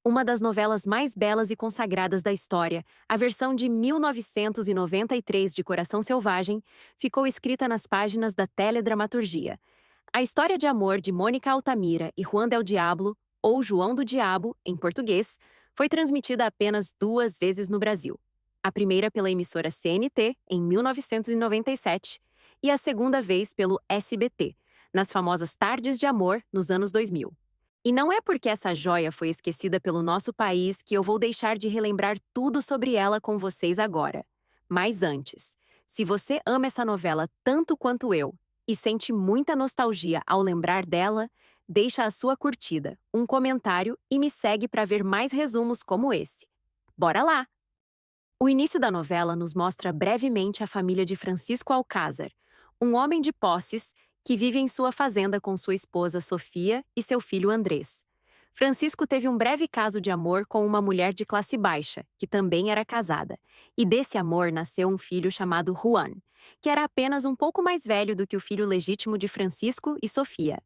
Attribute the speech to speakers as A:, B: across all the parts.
A: Uma das novelas mais belas e consagradas da história, a versão de 1993 de Coração Selvagem, ficou escrita nas páginas da teledramaturgia. A história de amor de Mônica Altamira e Juan del Diablo, ou João do Diabo, em português, foi transmitida apenas 2 vezes no Brasil. A primeira pela emissora CNT, em 1997, e a segunda vez pelo SBT, nas famosas Tardes de Amor, nos anos 2000. E não é porque essa joia foi esquecida pelo nosso país que eu vou deixar de relembrar tudo sobre ela com vocês agora. Mas antes, se você ama essa novela tanto quanto eu e sente muita nostalgia ao lembrar dela, deixa a sua curtida, um comentário e me segue para ver mais resumos como esse. Bora lá! O início da novela nos mostra brevemente a família de Francisco Alcázar, um homem de posses que vive em sua fazenda com sua esposa Sofia e seu filho Andrés. Francisco teve um breve caso de amor com uma mulher de classe baixa, que também era casada, e desse amor nasceu um filho chamado Juan, que era apenas um pouco mais velho do que o filho legítimo de Francisco e Sofia.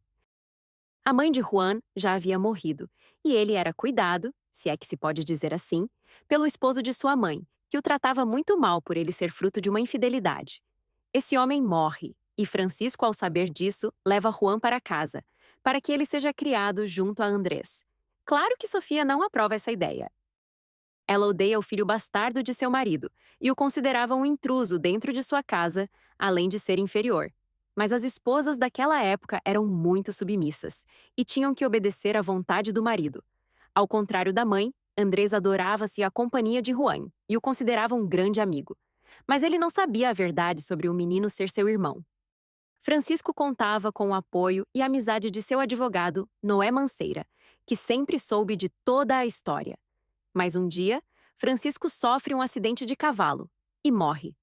A: A mãe de Juan já havia morrido, e ele era cuidado, se é que se pode dizer assim, pelo esposo de sua mãe, que o tratava muito mal por ele ser fruto de uma infidelidade. Esse homem morre, e Francisco, ao saber disso, leva Juan para casa, para que ele seja criado junto a Andrés. Claro que Sofia não aprova essa ideia. Ela odeia o filho bastardo de seu marido e o considerava um intruso dentro de sua casa, além de ser inferior. Mas as esposas daquela época eram muito submissas e tinham que obedecer à vontade do marido. Ao contrário da mãe, Andrés adorava-se a companhia de Juan e o considerava um grande amigo. Mas ele não sabia a verdade sobre o menino ser seu irmão. Francisco contava com o apoio e amizade de seu advogado, Noé Manceira, que sempre soube de toda a história. Mas um dia, Francisco sofre um acidente de cavalo e morre.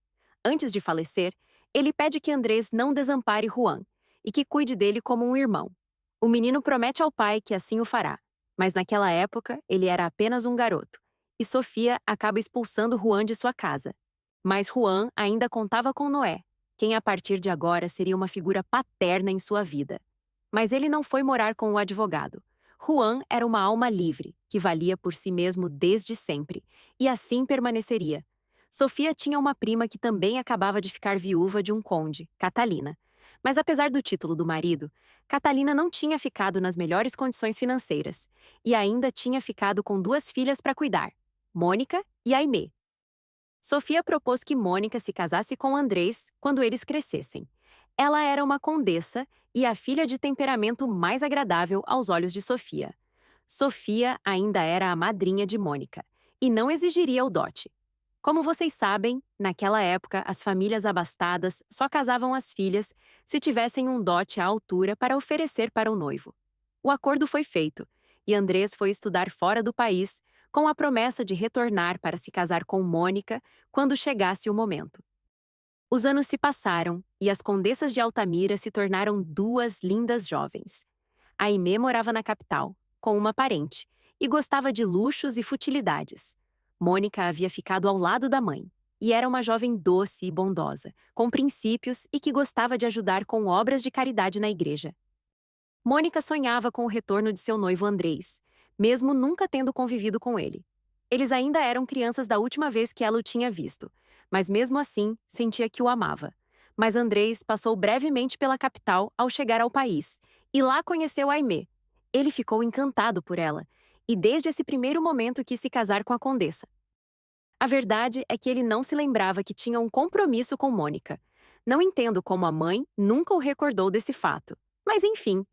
A: Antes de falecer, ele pede que Andrés não desampare Juan e que cuide dele como um irmão. O menino promete ao pai que assim o fará, mas naquela época ele era apenas um garoto, e Sofia acaba expulsando Juan de sua casa. Mas Juan ainda contava com Noé, quem a partir de agora seria uma figura paterna em sua vida. Mas ele não foi morar com o advogado. Juan era uma alma livre, que valia por si mesmo desde sempre, e assim permaneceria. Sofia tinha uma prima que também acabava de ficar viúva de um conde, Catalina. Mas apesar do título do marido, Catalina não tinha ficado nas melhores condições financeiras, e ainda tinha ficado com 2 filhas para cuidar, Mônica e Aimee. Sofia propôs que Mônica se casasse com Andrés quando eles crescessem. Ela era uma condessa e a filha de temperamento mais agradável aos olhos de Sofia. Sofia ainda era a madrinha de Mônica e não exigiria o dote. Como vocês sabem, naquela época as famílias abastadas só casavam as filhas se tivessem um dote à altura para oferecer para o noivo. O acordo foi feito e Andrés foi estudar fora do país com a promessa de retornar para se casar com Mônica quando chegasse o momento. Os anos se passaram e as condessas de Altamira se tornaram 2 lindas jovens. Aimee morava na capital, com uma parente, e gostava de luxos e futilidades. Mônica havia ficado ao lado da mãe, e era uma jovem doce e bondosa, com princípios e que gostava de ajudar com obras de caridade na igreja. Mônica sonhava com o retorno de seu noivo Andrés, mesmo nunca tendo convivido com ele. Eles ainda eram crianças da última vez que ela o tinha visto, mas mesmo assim sentia que o amava. Mas Andrés passou brevemente pela capital ao chegar ao país, e lá conheceu Aimee. Ele ficou encantado por ela, e desde esse primeiro momento quis se casar com a condessa. A verdade é que ele não se lembrava que tinha um compromisso com Mônica. Não entendo como a mãe nunca o recordou desse fato. Mas enfim,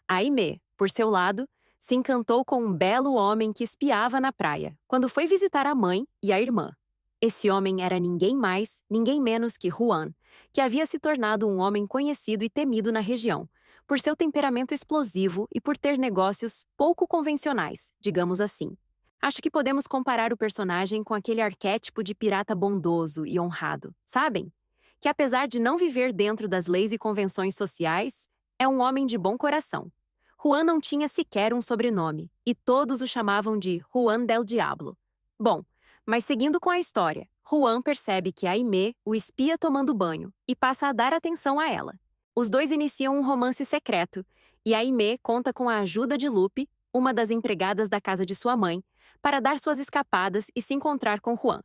A: Aimee, por seu lado, se encantou com um belo homem que espiava na praia, quando foi visitar a mãe e a irmã. Esse homem era ninguém mais, ninguém menos que Juan, que havia se tornado um homem conhecido e temido na região, por seu temperamento explosivo e por ter negócios pouco convencionais, digamos assim. Acho que podemos comparar o personagem com aquele arquétipo de pirata bondoso e honrado, sabem? Que apesar de não viver dentro das leis e convenções sociais, é um homem de bom coração. Juan não tinha sequer um sobrenome, e todos o chamavam de Juan del Diablo. Bom, mas seguindo com a história, Juan percebe que Aimee o espia tomando banho e passa a dar atenção a ela. Os dois iniciam um romance secreto, e Aimee conta com a ajuda de Lupe, uma das empregadas da casa de sua mãe, para dar suas escapadas e se encontrar com Juan.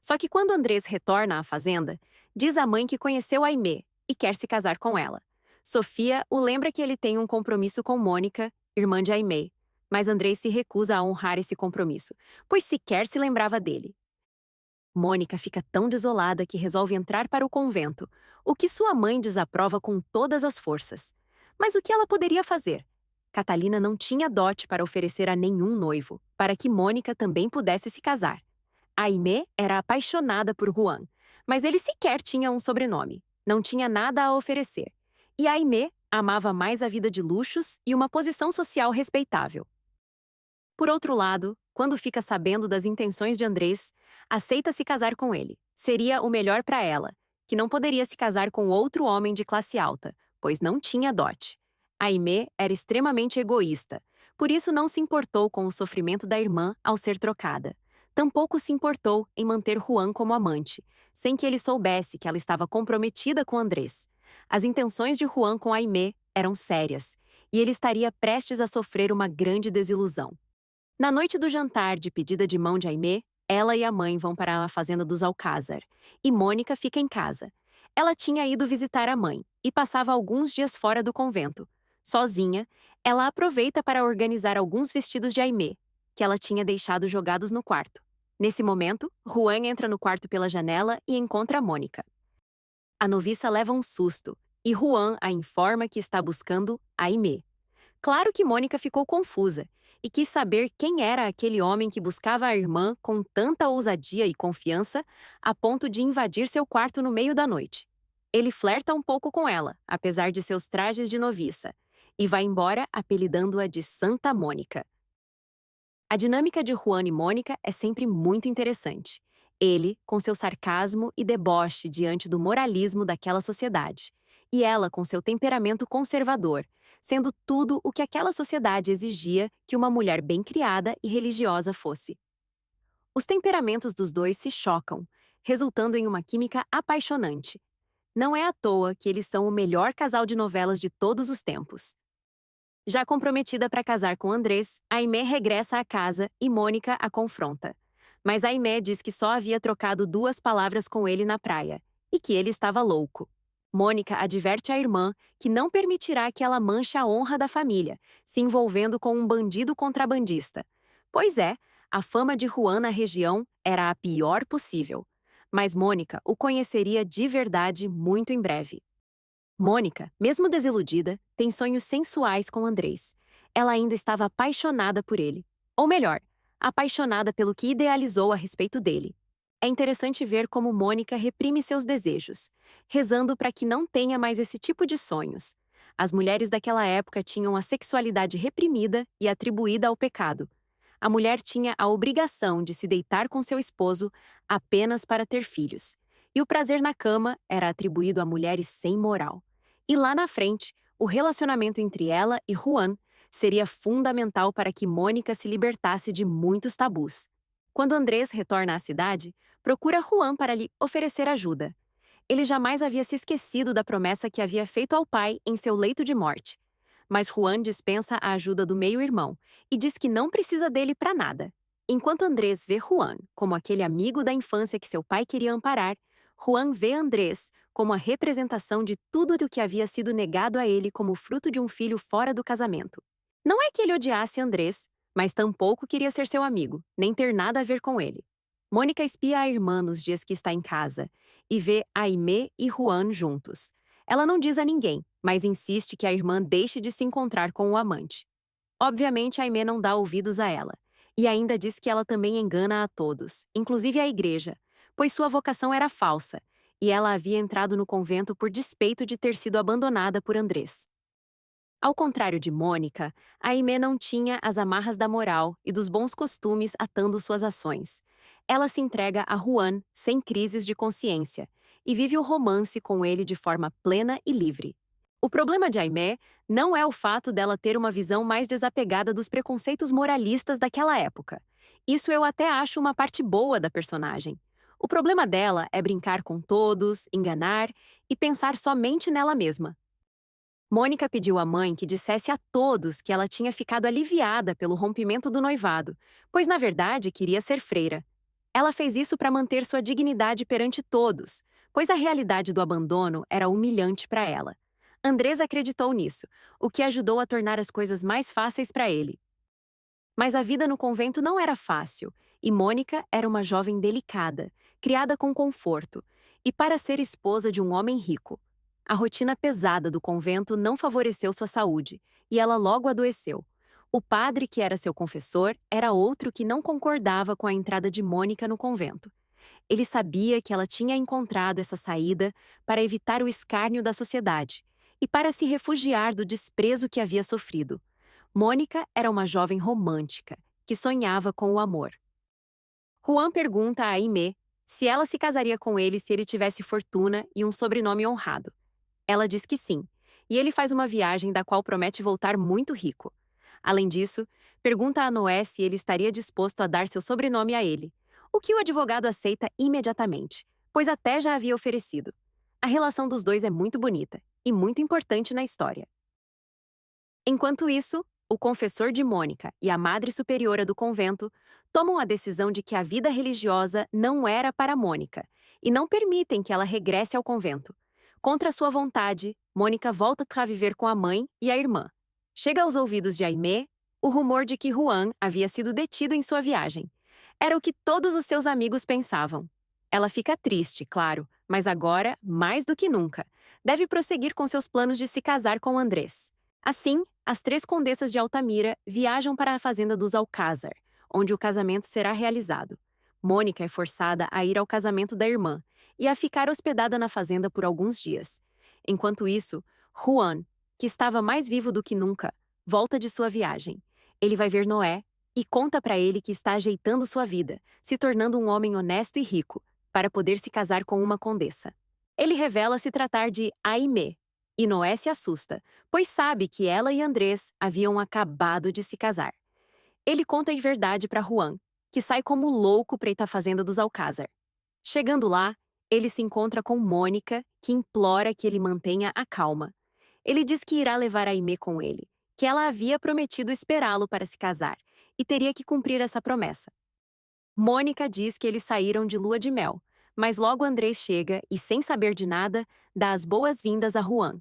A: Só que quando Andrés retorna à fazenda, diz à mãe que conheceu Aimee e quer se casar com ela. Sofia o lembra que ele tem um compromisso com Mônica, irmã de Aimee, mas Andrés se recusa a honrar esse compromisso, pois sequer se lembrava dele. Mônica fica tão desolada que resolve entrar para o convento, o que sua mãe desaprova com todas as forças. Mas o que ela poderia fazer? Catalina não tinha dote para oferecer a nenhum noivo, para que Mônica também pudesse se casar. Aimee era apaixonada por Juan, mas ele sequer tinha um sobrenome, não tinha nada a oferecer. E Aimee amava mais a vida de luxos e uma posição social respeitável. Por outro lado, quando fica sabendo das intenções de Andrés, aceita se casar com ele. Seria o melhor para ela, que não poderia se casar com outro homem de classe alta, pois não tinha dote. Aimee era extremamente egoísta, por isso não se importou com o sofrimento da irmã ao ser trocada. Tampouco se importou em manter Juan como amante, sem que ele soubesse que ela estava comprometida com Andrés. As intenções de Juan com Aimee eram sérias, e ele estaria prestes a sofrer uma grande desilusão. Na noite do jantar de pedida de mão de Aimee, ela e a mãe vão para a fazenda dos Alcázar, e Mônica fica em casa. Ela tinha ido visitar a mãe e passava alguns dias fora do convento. Sozinha, ela aproveita para organizar alguns vestidos de Aimee, que ela tinha deixado jogados no quarto. Nesse momento, Juan entra no quarto pela janela e encontra Mônica. A noviça leva um susto, e Juan a informa que está buscando Aimee. Claro que Mônica ficou confusa e quis saber quem era aquele homem que buscava a irmã com tanta ousadia e confiança a ponto de invadir seu quarto no meio da noite. Ele flerta um pouco com ela, apesar de seus trajes de noviça, e vai embora apelidando-a de Santa Mônica. A dinâmica de Juan e Mônica é sempre muito interessante. Ele, com seu sarcasmo e deboche diante do moralismo daquela sociedade, e ela com seu temperamento conservador, sendo tudo o que aquela sociedade exigia que uma mulher bem criada e religiosa fosse. Os temperamentos dos dois se chocam, resultando em uma química apaixonante. Não é à toa que eles são o melhor casal de novelas de todos os tempos. Já comprometida para casar com Andrés, Aimee regressa à casa e Mônica a confronta. Mas Aimee diz que só havia trocado 2 palavras com ele na praia e que ele estava louco. Mônica adverte a irmã que não permitirá que ela manche a honra da família, se envolvendo com um bandido contrabandista. Pois é, a fama de Juan na região era a pior possível. Mas Mônica o conheceria de verdade muito em breve. Mônica, mesmo desiludida, tem sonhos sensuais com Andrés. Ela ainda estava apaixonada por ele. Ou melhor, apaixonada pelo que idealizou a respeito dele. É interessante ver como Mônica reprime seus desejos, rezando para que não tenha mais esse tipo de sonhos. As mulheres daquela época tinham a sexualidade reprimida e atribuída ao pecado. A mulher tinha a obrigação de se deitar com seu esposo apenas para ter filhos. E o prazer na cama era atribuído a mulheres sem moral. E lá na frente, o relacionamento entre ela e Juan seria fundamental para que Mônica se libertasse de muitos tabus. Quando Andrés retorna à cidade, procura Juan para lhe oferecer ajuda. Ele jamais havia se esquecido da promessa que havia feito ao pai em seu leito de morte. Mas Juan dispensa a ajuda do meio-irmão e diz que não precisa dele para nada. Enquanto Andrés vê Juan como aquele amigo da infância que seu pai queria amparar, Juan vê Andrés como a representação de tudo o que havia sido negado a ele como fruto de um filho fora do casamento. Não é que ele odiasse Andrés, mas tampouco queria ser seu amigo, nem ter nada a ver com ele. Mônica espia a irmã nos dias que está em casa e vê Aimee e Juan juntos. Ela não diz a ninguém, mas insiste que a irmã deixe de se encontrar com o amante. Obviamente, Aimee não dá ouvidos a ela, e ainda diz que ela também engana a todos, inclusive a igreja, pois sua vocação era falsa, e ela havia entrado no convento por despeito de ter sido abandonada por Andrés. Ao contrário de Mônica, Aimee não tinha as amarras da moral e dos bons costumes atando suas ações. Ela se entrega a Juan sem crises de consciência e vive o romance com ele de forma plena e livre. O problema de Aimee não é o fato dela ter uma visão mais desapegada dos preconceitos moralistas daquela época. Isso eu até acho uma parte boa da personagem. O problema dela é brincar com todos, enganar e pensar somente nela mesma. Mônica pediu à mãe que dissesse a todos que ela tinha ficado aliviada pelo rompimento do noivado, pois na verdade queria ser freira. Ela fez isso para manter sua dignidade perante todos, pois a realidade do abandono era humilhante para ela. Andrés acreditou nisso, o que ajudou a tornar as coisas mais fáceis para ele. Mas a vida no convento não era fácil, e Mônica era uma jovem delicada, criada com conforto, e para ser esposa de um homem rico. A rotina pesada do convento não favoreceu sua saúde, e ela logo adoeceu. O padre, que era seu confessor, era outro que não concordava com a entrada de Mônica no convento. Ele sabia que ela tinha encontrado essa saída para evitar o escárnio da sociedade e para se refugiar do desprezo que havia sofrido. Mônica era uma jovem romântica, que sonhava com o amor. Juan pergunta a Aimee se ela se casaria com ele se ele tivesse fortuna e um sobrenome honrado. Ela diz que sim, e ele faz uma viagem da qual promete voltar muito rico. Além disso, pergunta a Noé se ele estaria disposto a dar seu sobrenome a ele, o que o advogado aceita imediatamente, pois até já havia oferecido. A relação dos dois é muito bonita e muito importante na história. Enquanto isso, o confessor de Mônica e a madre superiora do convento tomam a decisão de que a vida religiosa não era para Mônica e não permitem que ela regresse ao convento. Contra sua vontade, Mônica volta a viver com a mãe e a irmã. Chega aos ouvidos de Aimee o rumor de que Juan havia sido detido em sua viagem. Era o que todos os seus amigos pensavam. Ela fica triste, claro, mas agora, mais do que nunca, deve prosseguir com seus planos de se casar com Andrés. Assim, as três condessas de Altamira viajam para a fazenda dos Alcázar, onde o casamento será realizado. Mônica é forçada a ir ao casamento da irmã e a ficar hospedada na fazenda por alguns dias. Enquanto isso, Juan, que estava mais vivo do que nunca, volta de sua viagem. Ele vai ver Noé e conta para ele que está ajeitando sua vida, se tornando um homem honesto e rico, para poder se casar com uma condessa. Ele revela se tratar de Aimee, e Noé se assusta, pois sabe que ela e Andrés haviam acabado de se casar. Ele conta a verdade para Juan, que sai como louco para ir à fazenda dos Alcázar. Chegando lá, ele se encontra com Mônica, que implora que ele mantenha a calma. Ele diz que irá levar Aimee com ele, que ela havia prometido esperá-lo para se casar, e teria que cumprir essa promessa. Mônica diz que eles saíram de lua de mel, mas logo Andrés chega e, sem saber de nada, dá as boas-vindas a Juan.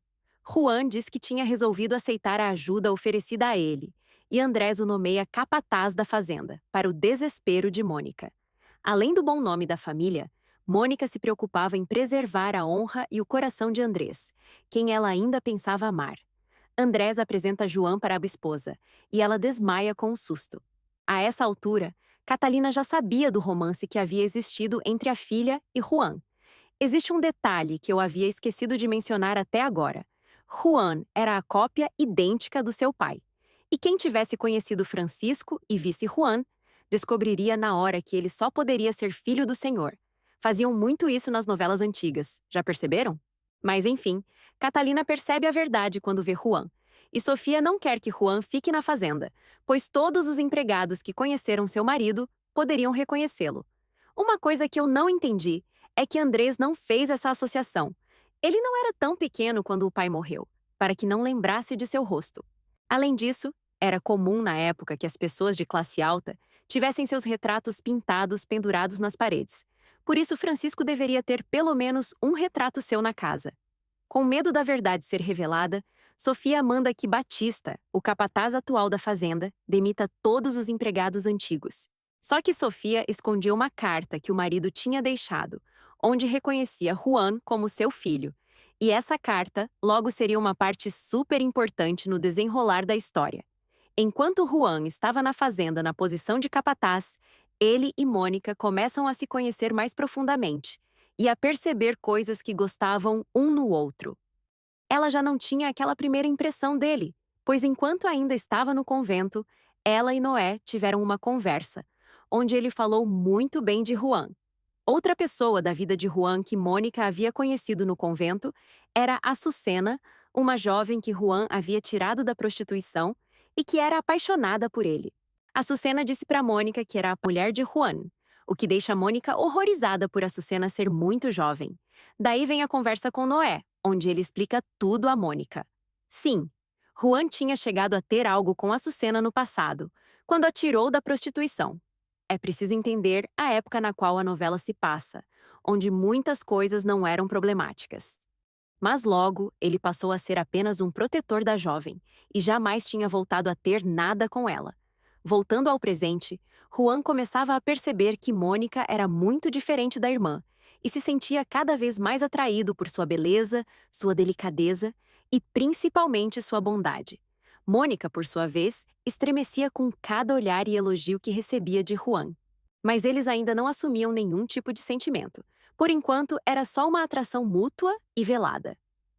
A: Juan diz que tinha resolvido aceitar a ajuda oferecida a ele, e Andrés o nomeia capataz da fazenda, para o desespero de Mônica. Além do bom nome da família, Mônica se preocupava em preservar a honra e o coração de Andrés, quem ela ainda pensava amar. Andrés apresenta Joan para a esposa, e ela desmaia com o susto. A essa altura, Catalina já sabia do romance que havia existido entre a filha e Juan. Existe um detalhe que eu havia esquecido de mencionar até agora. Juan era a cópia idêntica do seu pai. E quem tivesse conhecido Francisco e visse Juan, descobriria na hora que ele só poderia ser filho do Senhor. Faziam muito isso nas novelas antigas, já perceberam? Mas enfim, Catalina percebe a verdade quando vê Juan. E Sofia não quer que Juan fique na fazenda, pois todos os empregados que conheceram seu marido poderiam reconhecê-lo. Uma coisa que eu não entendi é que Andrés não fez essa associação. Ele não era tão pequeno quando o pai morreu, para que não lembrasse de seu rosto. Além disso, era comum na época que as pessoas de classe alta tivessem seus retratos pintados pendurados nas paredes. Por isso, Francisco deveria ter pelo menos um retrato seu na casa. Com medo da verdade ser revelada, Sofia manda que Batista, o capataz atual da fazenda, demita todos os empregados antigos. Só que Sofia escondia uma carta que o marido tinha deixado, onde reconhecia Juan como seu filho. E essa carta logo seria uma parte super importante no desenrolar da história. Enquanto Juan estava na fazenda na posição de capataz, ele e Mônica começam a se conhecer mais profundamente e a perceber coisas que gostavam um no outro. Ela já não tinha aquela primeira impressão dele, pois enquanto ainda estava no convento, ela e Noé tiveram uma conversa, onde ele falou muito bem de Juan. Outra pessoa da vida de Juan que Mônica havia conhecido no convento era Açucena, uma jovem que Juan havia tirado da prostituição e que era apaixonada por ele. Açucena disse para Mônica que era a mulher de Juan, o que deixa Mônica horrorizada por Açucena ser muito jovem. Daí vem a conversa com Noé, onde ele explica tudo a Mônica. Sim, Juan tinha chegado a ter algo com Açucena no passado, quando a tirou da prostituição. É preciso entender a época na qual a novela se passa, onde muitas coisas não eram problemáticas. Mas logo, ele passou a ser apenas um protetor da jovem e jamais tinha voltado a ter nada com ela. Voltando ao presente, Juan começava a perceber que Mônica era muito diferente da irmã e se sentia cada vez mais atraído por sua beleza, sua delicadeza e principalmente sua bondade. Mônica, por sua vez, estremecia com cada olhar e elogio que recebia de Juan. Mas eles ainda não assumiam nenhum tipo de sentimento. Por enquanto, era só uma atração mútua e velada.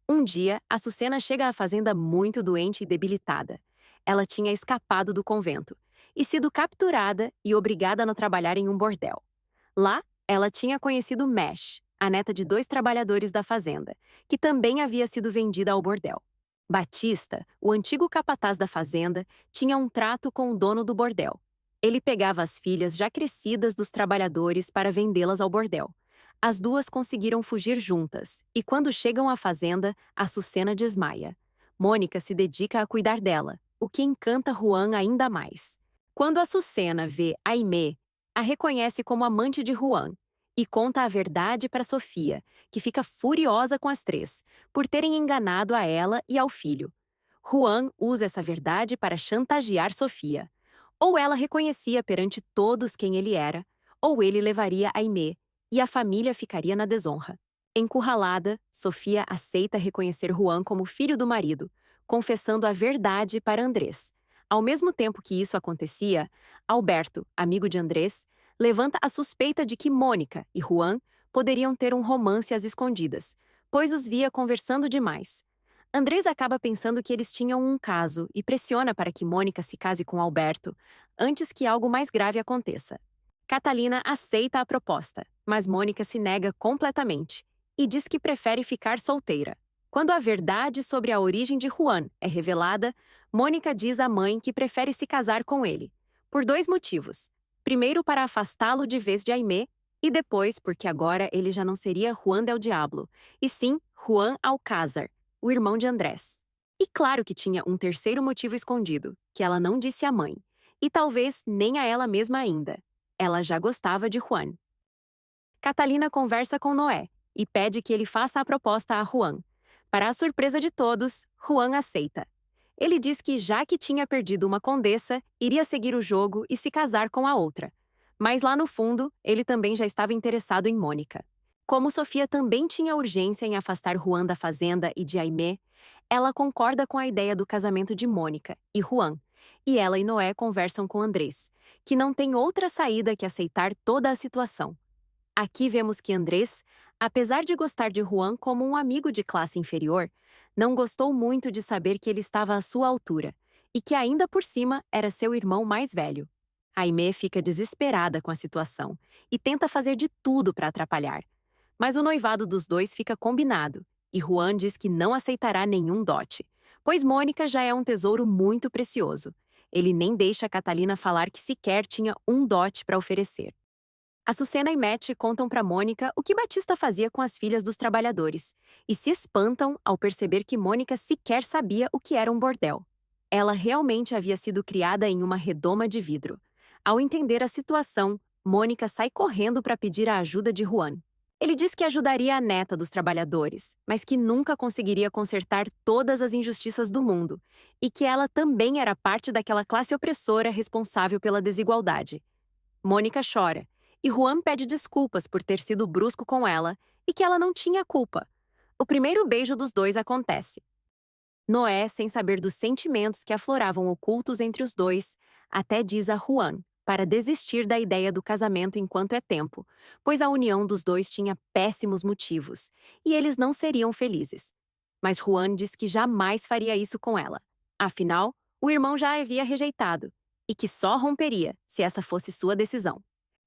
A: Um dia, Açucena chega à fazenda muito doente e debilitada. Ela tinha escapado do convento e sido capturada e obrigada a trabalhar em um bordel. Lá, ela tinha conhecido Mesh, a neta de dois trabalhadores da fazenda, que também havia sido vendida ao bordel. Batista, o antigo capataz da fazenda, tinha um trato com o dono do bordel. Ele pegava as filhas já crescidas dos trabalhadores para vendê-las ao bordel. As duas conseguiram fugir juntas, e quando chegam à fazenda, Açucena desmaia. Mônica se dedica a cuidar dela, o que encanta Juan ainda mais. Quando Açucena vê Aimee, a reconhece como amante de Juan e conta a verdade para Sofia, que fica furiosa com as três, por terem enganado a ela e ao filho. Juan usa essa verdade para chantagear Sofia. Ou ela reconhecia perante todos quem ele era, ou ele levaria Aimee, e a família ficaria na desonra. Encurralada, Sofia aceita reconhecer Juan como filho do marido, confessando a verdade para Andrés. Ao mesmo tempo que isso acontecia, Alberto, amigo de Andrés, levanta a suspeita de que Mônica e Juan poderiam ter um romance às escondidas, pois os via conversando demais. Andrés acaba pensando que eles tinham um caso e pressiona para que Mônica se case com Alberto antes que algo mais grave aconteça. Catalina aceita a proposta, mas Mônica se nega completamente e diz que prefere ficar solteira. Quando a verdade sobre a origem de Juan é revelada, Mônica diz à mãe que prefere se casar com ele, por dois motivos. Primeiro, para afastá-lo de vez de Aimee, e depois porque agora ele já não seria Juan del Diablo, e sim Juan Alcázar, o irmão de Andrés. E claro que tinha um terceiro motivo escondido, que ela não disse à mãe, e talvez nem a ela mesma ainda. Ela já gostava de Juan. Catalina conversa com Noé e pede que ele faça a proposta a Juan. Para a surpresa de todos, Juan aceita. Ele diz que, já que tinha perdido uma condessa, iria seguir o jogo e se casar com a outra. Mas lá no fundo, ele também já estava interessado em Mônica. Como Sofia também tinha urgência em afastar Juan da fazenda e de Aimee, ela concorda com a ideia do casamento de Mônica e Juan, e ela e Noé conversam com Andrés, que não tem outra saída que aceitar toda a situação. Aqui vemos que Andrés, apesar de gostar de Juan como um amigo de classe inferior, não gostou muito de saber que ele estava à sua altura e que ainda por cima era seu irmão mais velho. Aimee fica desesperada com a situação e tenta fazer de tudo para atrapalhar. Mas o noivado dos dois fica combinado e Juan diz que não aceitará nenhum dote, pois Mônica já é um tesouro muito precioso. Ele nem deixa Catalina falar que sequer tinha um dote para oferecer. Açucena e Matt contam para Mônica o que Batista fazia com as filhas dos trabalhadores e se espantam ao perceber que Mônica sequer sabia o que era um bordel. Ela realmente havia sido criada em uma redoma de vidro. Ao entender a situação, Mônica sai correndo para pedir a ajuda de Juan. Ele diz que ajudaria a neta dos trabalhadores, mas que nunca conseguiria consertar todas as injustiças do mundo e que ela também era parte daquela classe opressora responsável pela desigualdade. Mônica chora e Juan pede desculpas por ter sido brusco com ela e que ela não tinha culpa. O primeiro beijo dos dois acontece. Noé, sem saber dos sentimentos que afloravam ocultos entre os dois, até diz a Juan para desistir da ideia do casamento enquanto é tempo, pois a união dos dois tinha péssimos motivos e eles não seriam felizes. Mas Juan diz que jamais faria isso com ela. Afinal, o irmão já a havia rejeitado e que só romperia se essa fosse sua decisão.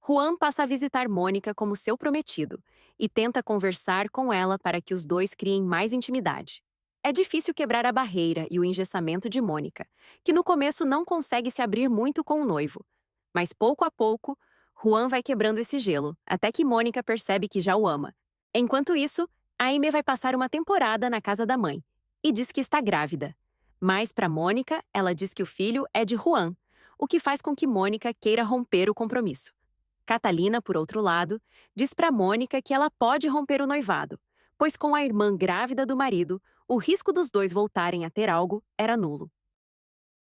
A: Juan passa a visitar Mônica como seu prometido e tenta conversar com ela para que os dois criem mais intimidade. É difícil quebrar a barreira e o engessamento de Mônica, que no começo não consegue se abrir muito com o noivo. Mas pouco a pouco, Juan vai quebrando esse gelo, até que Mônica percebe que já o ama. Enquanto isso, Aimee vai passar uma temporada na casa da mãe e diz que está grávida. Mas para Mônica, ela diz que o filho é de Juan, o que faz com que Mônica queira romper o compromisso. Catalina, por outro lado, diz para Mônica que ela pode romper o noivado, pois com a irmã grávida do marido, o risco dos dois voltarem a ter algo era nulo.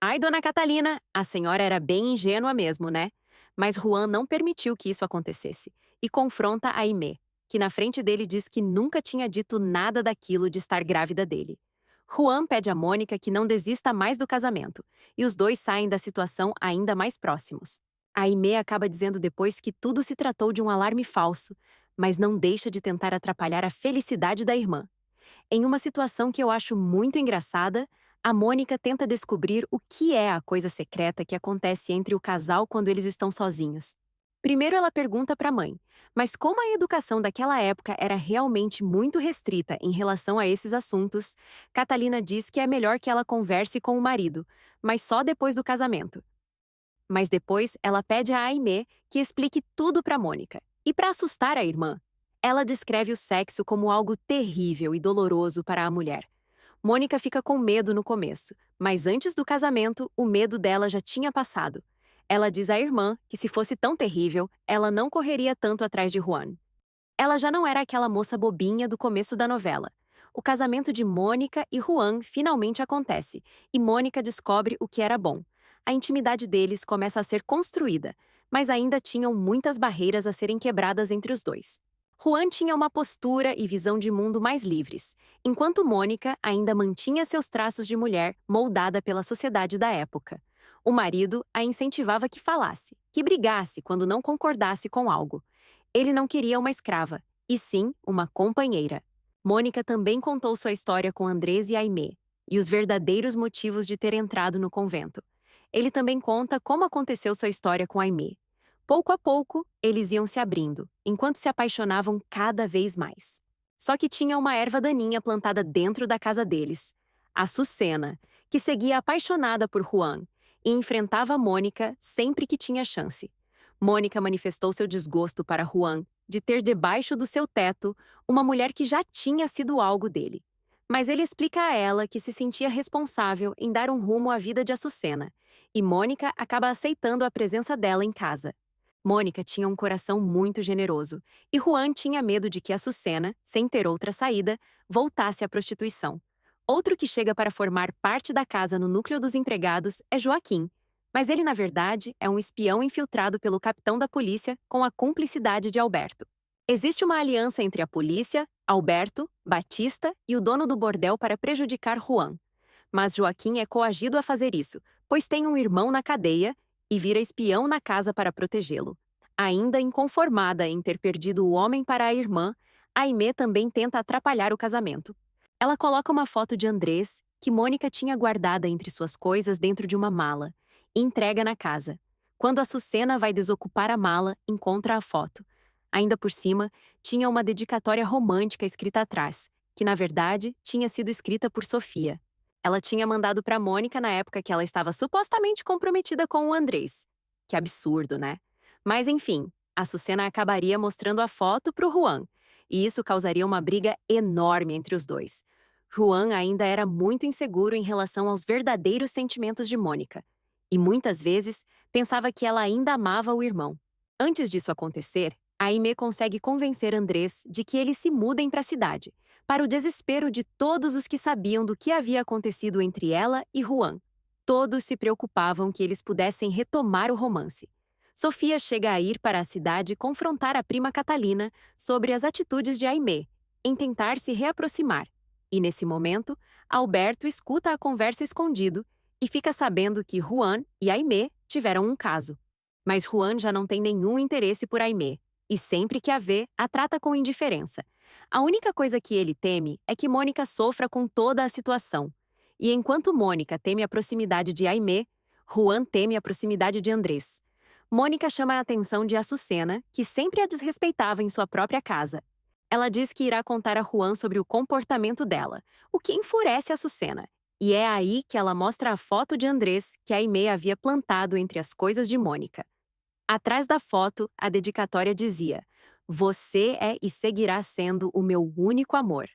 A: Ai, dona Catalina, a senhora era bem ingênua mesmo, né? Mas Juan não permitiu que isso acontecesse e confronta a Aimee, que na frente dele diz que nunca tinha dito nada daquilo de estar grávida dele. Juan pede a Mônica que não desista mais do casamento, e os dois saem da situação ainda mais próximos. A Aimee acaba dizendo depois que tudo se tratou de um alarme falso, mas não deixa de tentar atrapalhar a felicidade da irmã. Em uma situação que eu acho muito engraçada, a Mônica tenta descobrir o que é a coisa secreta que acontece entre o casal quando eles estão sozinhos. Primeiro ela pergunta para a mãe, mas como a educação daquela época era realmente muito restrita em relação a esses assuntos, Catalina diz que é melhor que ela converse com o marido, mas só depois do casamento. Mas depois ela pede a Aimee que explique tudo para Mônica. E para assustar a irmã, ela descreve o sexo como algo terrível e doloroso para a mulher. Mônica fica com medo no começo, mas antes do casamento, o medo dela já tinha passado. Ela diz à irmã que se fosse tão terrível, ela não correria tanto atrás de Juan. Ela já não era aquela moça bobinha do começo da novela. O casamento de Mônica e Juan finalmente acontece, e Mônica descobre o que era bom. A intimidade deles começa a ser construída, mas ainda tinham muitas barreiras a serem quebradas entre os dois. Juan tinha uma postura e visão de mundo mais livres, enquanto Mônica ainda mantinha seus traços de mulher moldada pela sociedade da época. O marido a incentivava que falasse, que brigasse quando não concordasse com algo. Ele não queria uma escrava, e sim uma companheira. Mônica também contou sua história com Andrés e Aimee, e os verdadeiros motivos de ter entrado no convento. Ele também conta como aconteceu sua história com Aimee. Pouco a pouco, eles iam se abrindo, enquanto se apaixonavam cada vez mais. Só que tinha uma erva daninha plantada dentro da casa deles, a Açucena, que seguia apaixonada por Juan e enfrentava Mônica sempre que tinha chance. Mônica manifestou seu desgosto para Juan de ter debaixo do seu teto uma mulher que já tinha sido algo dele. Mas ele explica a ela que se sentia responsável em dar um rumo à vida de Açucena, e Mônica acaba aceitando a presença dela em casa. Mônica tinha um coração muito generoso, e Juan tinha medo de que Açucena, sem ter outra saída, voltasse à prostituição. Outro que chega para formar parte da casa no núcleo dos empregados é Joaquim, mas ele, na verdade, é um espião infiltrado pelo capitão da polícia com a cumplicidade de Alberto. Existe uma aliança entre a polícia, Alberto, Batista e o dono do bordel para prejudicar Juan. Mas Joaquim é coagido a fazer isso, pois tem um irmão na cadeia e vira espião na casa para protegê-lo. Ainda inconformada em ter perdido o homem para a irmã, Aimee também tenta atrapalhar o casamento. Ela coloca uma foto de Andrés, que Mônica tinha guardada entre suas coisas dentro de uma mala, e entrega na casa. Quando Açucena vai desocupar a mala, encontra a foto. Ainda por cima, tinha uma dedicatória romântica escrita atrás, que na verdade tinha sido escrita por Sofia. Ela tinha mandado para Mônica na época que ela estava supostamente comprometida com o Andrés. Que absurdo, né? Mas enfim, Açucena acabaria mostrando a foto para o Juan, e isso causaria uma briga enorme entre os dois. Juan ainda era muito inseguro em relação aos verdadeiros sentimentos de Mônica, e muitas vezes pensava que ela ainda amava o irmão. Antes disso acontecer, Aimee consegue convencer Andrés de que eles se mudem para a cidade, para o desespero de todos os que sabiam do que havia acontecido entre ela e Juan. Todos se preocupavam que eles pudessem retomar o romance. Sofia chega a ir para a cidade confrontar a prima Catalina sobre as atitudes de Aimee, em tentar se reaproximar. E nesse momento, Alberto escuta a conversa escondido e fica sabendo que Juan e Aimee tiveram um caso. Mas Juan já não tem nenhum interesse por Aimee, e sempre que a vê, a trata com indiferença. A única coisa que ele teme é que Mônica sofra com toda a situação. E enquanto Mônica teme a proximidade de Aimee, Juan teme a proximidade de Andrés. Mônica chama a atenção de Açucena, que sempre a desrespeitava em sua própria casa. Ela diz que irá contar a Juan sobre o comportamento dela, o que enfurece Açucena. E é aí que ela mostra a foto de Andrés que Aimee havia plantado entre as coisas de Mônica. Atrás da foto, a dedicatória dizia: "Você é e seguirá sendo o meu único amor."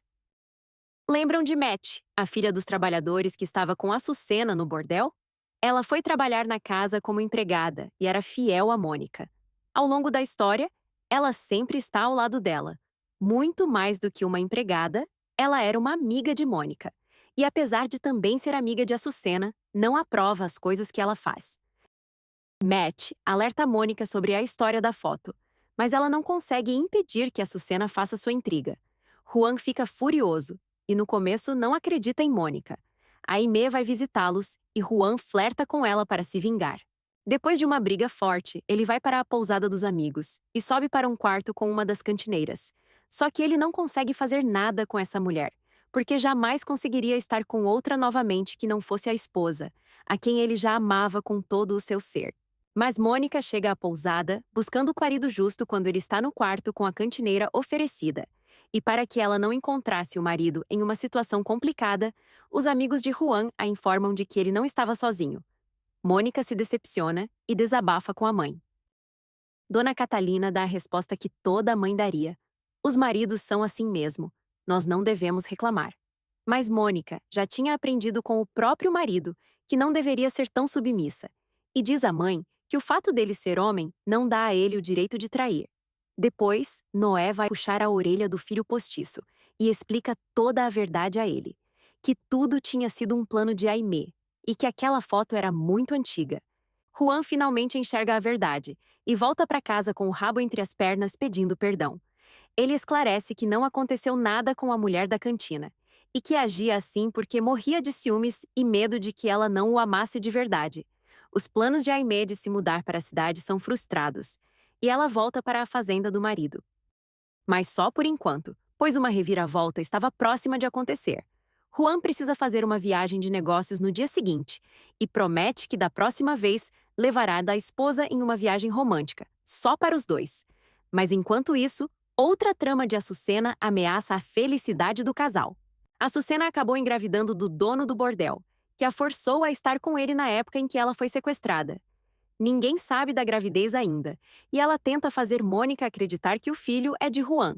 A: Lembram de Matt, a filha dos trabalhadores que estava com Açucena no bordel? Ela foi trabalhar na casa como empregada e era fiel a Mônica. Ao longo da história, ela sempre está ao lado dela. Muito mais do que uma empregada, ela era uma amiga de Mônica. E apesar de também ser amiga de Açucena, não aprova as coisas que ela faz. Matt alerta Mônica sobre a história da foto, mas ela não consegue impedir que Açucena faça sua intriga. Juan fica furioso e no começo não acredita em Mônica. Aimee vai visitá-los e Juan flerta com ela para se vingar. Depois de uma briga forte, ele vai para a pousada dos amigos e sobe para um quarto com uma das cantineiras. Só que ele não consegue fazer nada com essa mulher, porque jamais conseguiria estar com outra novamente que não fosse a esposa, a quem ele já amava com todo o seu ser. Mas Mônica chega à pousada, buscando o marido justo quando ele está no quarto com a cantineira oferecida. E para que ela não encontrasse o marido em uma situação complicada, os amigos de Juan a informam de que ele não estava sozinho. Mônica se decepciona e desabafa com a mãe. Dona Catalina dá a resposta que toda mãe daria. Os maridos são assim mesmo. Nós não devemos reclamar. Mas Mônica já tinha aprendido com o próprio marido que não deveria ser tão submissa. E diz à mãe que o fato dele ser homem não dá a ele o direito de trair. Depois, Noé vai puxar a orelha do filho postiço e explica toda a verdade a ele. Que tudo tinha sido um plano de Aimee e que aquela foto era muito antiga. Juan finalmente enxerga a verdade e volta para casa com o rabo entre as pernas pedindo perdão. Ele esclarece que não aconteceu nada com a mulher da cantina e que agia assim porque morria de ciúmes e medo de que ela não o amasse de verdade. Os planos de Aimee de se mudar para a cidade são frustrados e ela volta para a fazenda do marido. Mas só por enquanto, pois uma reviravolta estava próxima de acontecer. Juan precisa fazer uma viagem de negócios no dia seguinte e promete que da próxima vez levará da esposa em uma viagem romântica, só para os dois. Mas enquanto isso, outra trama de Açucena ameaça a felicidade do casal. Açucena acabou engravidando do dono do bordel, que a forçou a estar com ele na época em que ela foi sequestrada. Ninguém sabe da gravidez ainda, e ela tenta fazer Mônica acreditar que o filho é de Juan.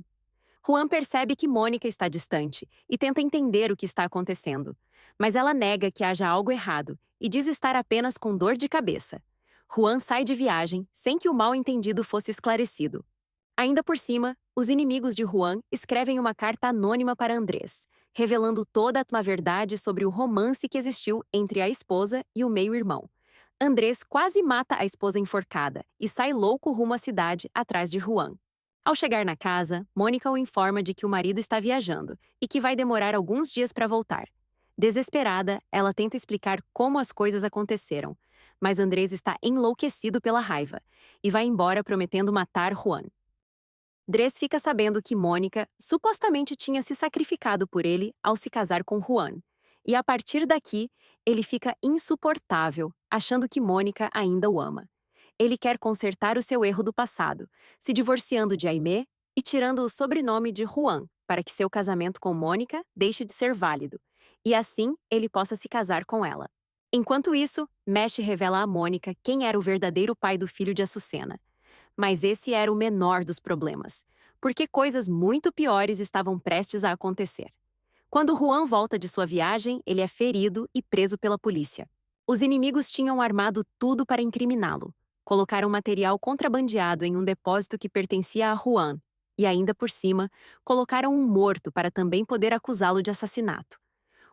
A: Juan percebe que Mônica está distante e tenta entender o que está acontecendo. Mas ela nega que haja algo errado e diz estar apenas com dor de cabeça. Juan sai de viagem sem que o mal-entendido fosse esclarecido. Ainda por cima, os inimigos de Juan escrevem uma carta anônima para Andrés, revelando toda a verdade sobre o romance que existiu entre a esposa e o meio-irmão. Andrés quase mata a esposa enforcada e sai louco rumo à cidade atrás de Juan. Ao chegar na casa, Mônica o informa de que o marido está viajando e que vai demorar alguns dias para voltar. Desesperada, ela tenta explicar como as coisas aconteceram, mas Andrés está enlouquecido pela raiva e vai embora prometendo matar Juan. Andrés fica sabendo que Mônica supostamente tinha se sacrificado por ele ao se casar com Juan, e a partir daqui, ele fica insuportável, achando que Mônica ainda o ama. Ele quer consertar o seu erro do passado, se divorciando de Aimee e tirando o sobrenome de Juan, para que seu casamento com Mônica deixe de ser válido, e assim ele possa se casar com ela. Enquanto isso, Mesh revela a Mônica quem era o verdadeiro pai do filho de Açucena. Mas esse era o menor dos problemas, porque coisas muito piores estavam prestes a acontecer. Quando Juan volta de sua viagem, ele é ferido e preso pela polícia. Os inimigos tinham armado tudo para incriminá-lo. Colocaram material contrabandeado em um depósito que pertencia a Juan, e ainda por cima, colocaram um morto para também poder acusá-lo de assassinato.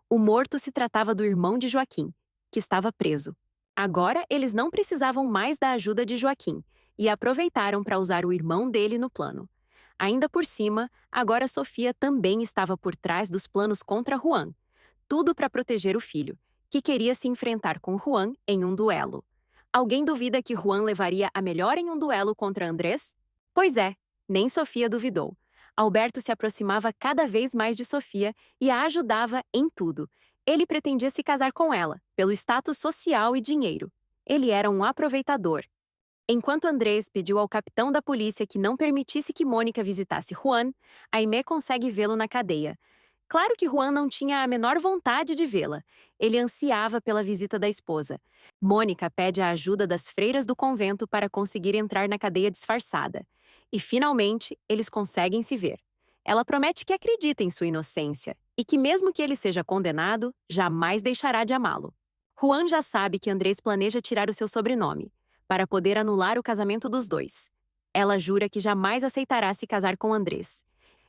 A: O morto se tratava do irmão de Joaquim, que estava preso. Agora, eles não precisavam mais da ajuda de Joaquim, e aproveitaram para usar o irmão dele no plano. Ainda por cima, agora Sofia também estava por trás dos planos contra Juan. Tudo para proteger o filho, que queria se enfrentar com Juan em um duelo. Alguém duvida que Juan levaria a melhor em um duelo contra Andrés? Pois é, nem Sofia duvidou. Alberto se aproximava cada vez mais de Sofia e a ajudava em tudo. Ele pretendia se casar com ela, pelo status social e dinheiro. Ele era um aproveitador. Enquanto Andrés pediu ao capitão da polícia que não permitisse que Mônica visitasse Juan, Aimee consegue vê-lo na cadeia. Claro que Juan não tinha a menor vontade de vê-la. Ele ansiava pela visita da esposa. Mônica pede a ajuda das freiras do convento para conseguir entrar na cadeia disfarçada. E, finalmente, eles conseguem se ver. Ela promete que acredita em sua inocência e que, mesmo que ele seja condenado, jamais deixará de amá-lo. Juan já sabe que Andrés planeja tirar o seu sobrenome, para poder anular o casamento dos dois. Ela jura que jamais aceitará se casar com Andrés.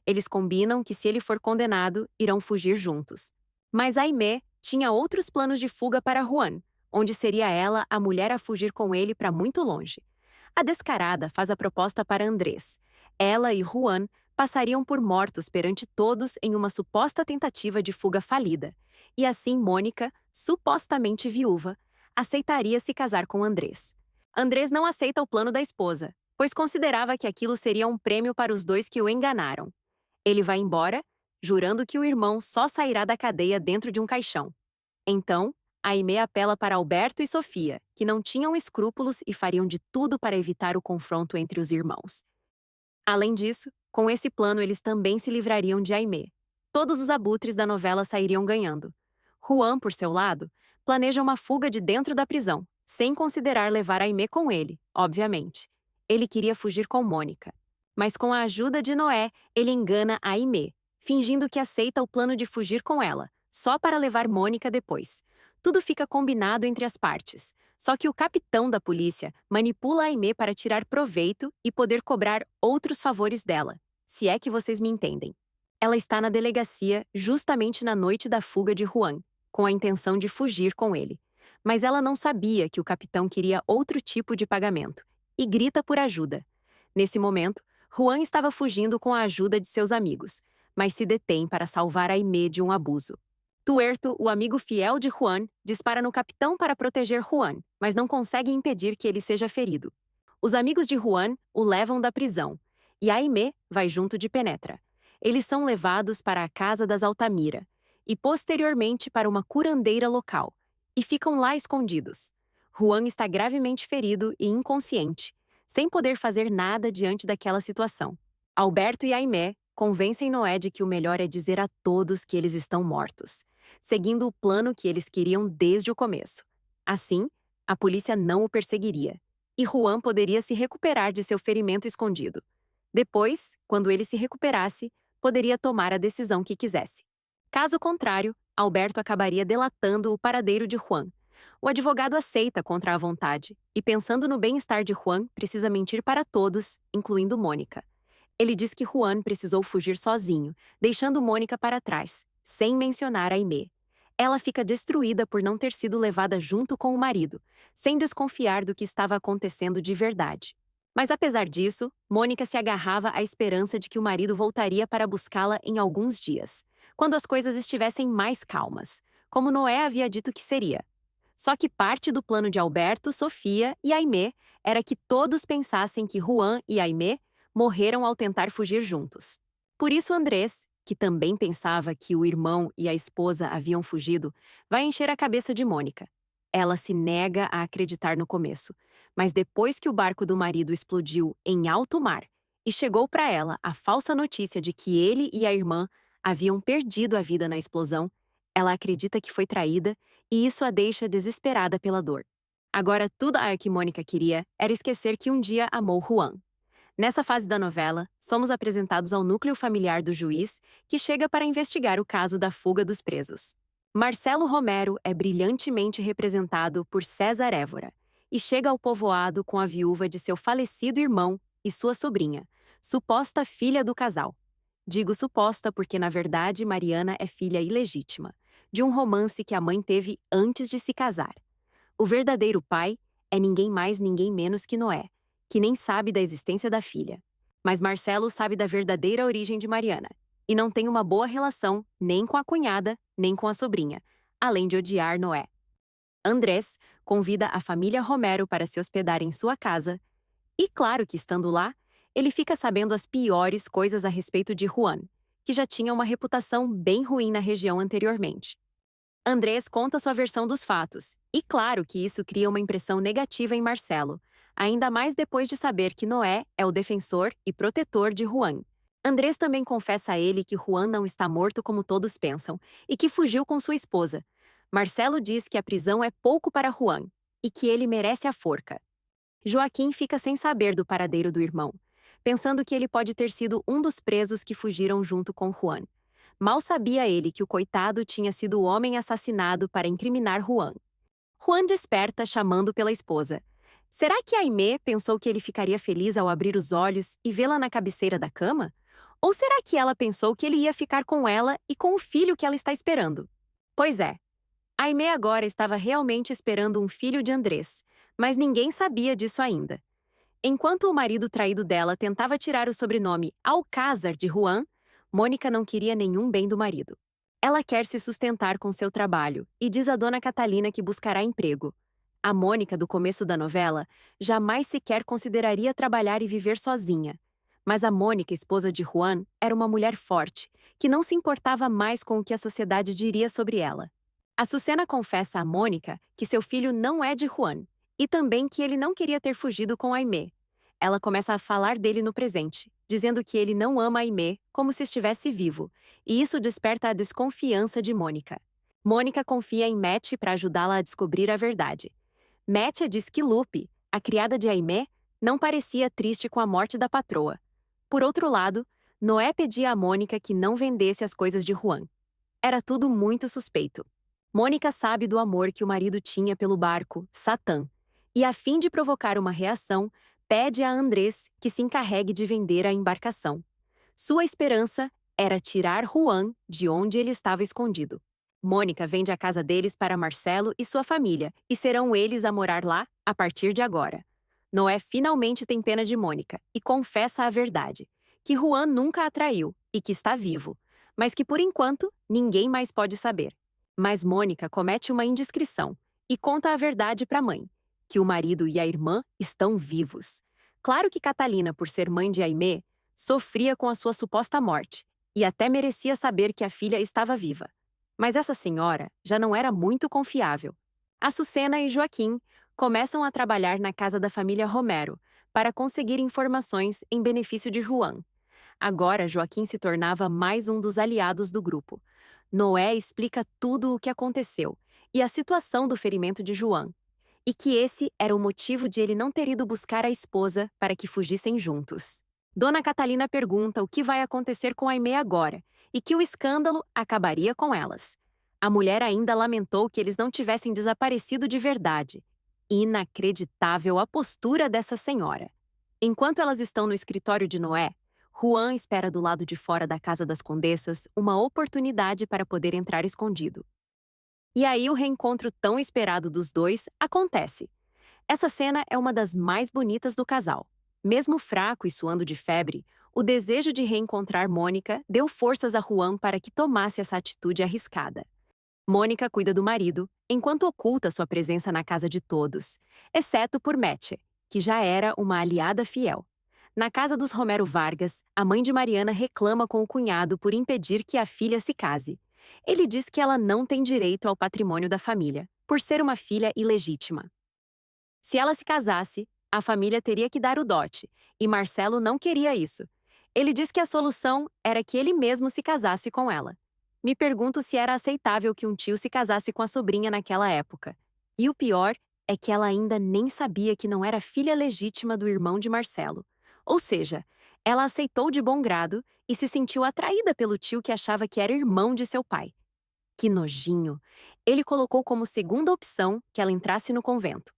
A: Eles combinam que, se ele for condenado, irão fugir juntos. Mas Aimee tinha outros planos de fuga para Juan, onde seria ela a mulher a fugir com ele para muito longe. A descarada faz a proposta para Andrés. Ela e Juan passariam por mortos perante todos em uma suposta tentativa de fuga falida. E assim Mônica, supostamente viúva, aceitaria se casar com Andrés. Andrés não aceita o plano da esposa, pois considerava que aquilo seria um prêmio para os dois que o enganaram. Ele vai embora, jurando que o irmão só sairá da cadeia dentro de um caixão. Então, Aimee apela para Alberto e Sofia, que não tinham escrúpulos e fariam de tudo para evitar o confronto entre os irmãos. Além disso, com esse plano eles também se livrariam de Aimee. Todos os abutres da novela sairiam ganhando. Juan, por seu lado, planeja uma fuga de dentro da prisão, sem considerar levar Aimee com ele, obviamente. Ele queria fugir com Mônica. Mas com a ajuda de Noé, ele engana Aimee, fingindo que aceita o plano de fugir com ela, só para levar Mônica depois. Tudo fica combinado entre as partes. Só que o capitão da polícia manipula Aimee para tirar proveito e poder cobrar outros favores dela, se é que vocês me entendem. Ela está na delegacia justamente na noite da fuga de Juan, com a intenção de fugir com ele. Mas ela não sabia que o capitão queria outro tipo de pagamento, e grita por ajuda. Nesse momento, Juan estava fugindo com a ajuda de seus amigos, mas se detém para salvar Aimee de um abuso. Tuerto, o amigo fiel de Juan, dispara no capitão para proteger Juan, mas não consegue impedir que ele seja ferido. Os amigos de Juan o levam da prisão, e Aimee vai junto de Penetra. Eles são levados para a casa das Altamira, e posteriormente para uma curandeira local, e ficam lá escondidos. Juan está gravemente ferido e inconsciente, sem poder fazer nada diante daquela situação. Alberto e Aimee convencem Noé de que o melhor é dizer a todos que eles estão mortos, seguindo o plano que eles queriam desde o começo. Assim, a polícia não o perseguiria, e Juan poderia se recuperar de seu ferimento escondido. Depois, quando ele se recuperasse, poderia tomar a decisão que quisesse. Caso contrário, Alberto acabaria delatando o paradeiro de Juan. O advogado aceita contra a vontade, e pensando no bem-estar de Juan, precisa mentir para todos, incluindo Mônica. Ele diz que Juan precisou fugir sozinho, deixando Mônica para trás, sem mencionar Aimee. Ela fica destruída por não ter sido levada junto com o marido, sem desconfiar do que estava acontecendo de verdade. Mas apesar disso, Mônica se agarrava à esperança de que o marido voltaria para buscá-la em alguns dias, quando as coisas estivessem mais calmas, como Noé havia dito que seria. Só que parte do plano de Alberto, Sofia e Aimee era que todos pensassem que Juan e Aimee morreram ao tentar fugir juntos. Por isso Andrés, que também pensava que o irmão e a esposa haviam fugido, vai encher a cabeça de Mônica. Ela se nega a acreditar no começo, mas depois que o barco do marido explodiu em alto mar e chegou para ela a falsa notícia de que ele e a irmã haviam perdido a vida na explosão, ela acredita que foi traída e isso a deixa desesperada pela dor. Agora, tudo o que Mônica queria era esquecer que um dia amou Juan. Nessa fase da novela, somos apresentados ao núcleo familiar do juiz, que chega para investigar o caso da fuga dos presos. Marcelo Romero é brilhantemente representado por César Évora e chega ao povoado com a viúva de seu falecido irmão e sua sobrinha, suposta filha do casal. Digo suposta porque, na verdade, Mariana é filha ilegítima, de um romance que a mãe teve antes de se casar. O verdadeiro pai é ninguém mais, ninguém menos que Noé, que nem sabe da existência da filha. Mas Marcelo sabe da verdadeira origem de Mariana, e não tem uma boa relação nem com a cunhada, nem com a sobrinha, além de odiar Noé. Andrés convida a família Romero para se hospedar em sua casa, e claro que, estando lá, ele fica sabendo as piores coisas a respeito de Juan, que já tinha uma reputação bem ruim na região anteriormente. Andrés conta sua versão dos fatos, e claro que isso cria uma impressão negativa em Marcelo, ainda mais depois de saber que Noé é o defensor e protetor de Juan. Andrés também confessa a ele que Juan não está morto como todos pensam, e que fugiu com sua esposa. Marcelo diz que a prisão é pouco para Juan, e que ele merece a forca. Joaquim fica sem saber do paradeiro do irmão. pensando que ele pode ter sido um dos presos que fugiram junto com Juan. Mal sabia ele que o coitado tinha sido o homem assassinado para incriminar Juan. Juan desperta chamando pela esposa. Será que Aimee pensou que ele ficaria feliz ao abrir os olhos e vê-la na cabeceira da cama? Ou será que ela pensou que ele ia ficar com ela e com o filho que ela está esperando? Pois é, Aimee agora estava realmente esperando um filho de Andrés, mas ninguém sabia disso ainda. Enquanto o marido traído dela tentava tirar o sobrenome Alcázar de Juan, Mônica não queria nenhum bem do marido. Ela quer se sustentar com seu trabalho e diz a dona Catalina que buscará emprego. A Mônica, do começo da novela, jamais sequer consideraria trabalhar e viver sozinha. Mas a Mônica, esposa de Juan, era uma mulher forte, que não se importava mais com o que a sociedade diria sobre ela. Açucena confessa a Mônica que seu filho não é de Juan, e também que ele não queria ter fugido com Aimee. Ela começa a falar dele no presente, dizendo que ele não ama Aimee como se estivesse vivo, e isso desperta a desconfiança de Mônica. Mônica confia em Matt para ajudá-la a descobrir a verdade. Matt diz que Lupe, a criada de Aimee, não parecia triste com a morte da patroa. Por outro lado, Noé pedia a Mônica que não vendesse as coisas de Juan. Era tudo muito suspeito. Mônica sabe do amor que o marido tinha pelo barco, Satã, e a fim de provocar uma reação, pede a Andrés que se encarregue de vender a embarcação. Sua esperança era tirar Juan de onde ele estava escondido. Mônica vende a casa deles para Marcelo e sua família, e serão eles a morar lá a partir de agora. Noé finalmente tem pena de Mônica e confessa a verdade, que Juan nunca a traiu e que está vivo, mas que por enquanto ninguém mais pode saber. Mas Mônica comete uma indiscrição e conta a verdade para a mãe, que o marido e a irmã estão vivos. Claro que Catalina, por ser mãe de Aimee, sofria com a sua suposta morte e até merecia saber que a filha estava viva. Mas essa senhora já não era muito confiável. Açucena e Joaquim começam a trabalhar na casa da família Romero para conseguir informações em benefício de Juan. Agora Joaquim se tornava mais um dos aliados do grupo. Noé explica tudo o que aconteceu e a situação do ferimento de Juan, e que esse era o motivo de ele não ter ido buscar a esposa para que fugissem juntos. Dona Catalina pergunta o que vai acontecer com Aimee agora e que o escândalo acabaria com elas. A mulher ainda lamentou que eles não tivessem desaparecido de verdade. Inacreditável a postura dessa senhora. Enquanto elas estão no escritório de Noé, Juan espera do lado de fora da casa das condessas uma oportunidade para poder entrar escondido. E aí o reencontro tão esperado dos dois acontece. Essa cena é uma das mais bonitas do casal. Mesmo fraco e suando de febre, o desejo de reencontrar Mônica deu forças a Juan para que tomasse essa atitude arriscada. Mônica cuida do marido, enquanto oculta sua presença na casa de todos, exceto por Meche, que já era uma aliada fiel. Na casa dos Romero Vargas, a mãe de Mariana reclama com o cunhado por impedir que a filha se case. Ele diz que ela não tem direito ao patrimônio da família, por ser uma filha ilegítima. Se ela se casasse, a família teria que dar o dote, e Marcelo não queria isso. Ele diz que a solução era que ele mesmo se casasse com ela. Me pergunto se era aceitável que um tio se casasse com a sobrinha naquela época. E o pior é que ela ainda nem sabia que não era filha legítima do irmão de Marcelo. Ou seja, ela aceitou de bom grado e se sentiu atraída pelo tio que achava que era irmão de seu pai. Que nojinho! Ele colocou como segunda opção que ela entrasse no convento.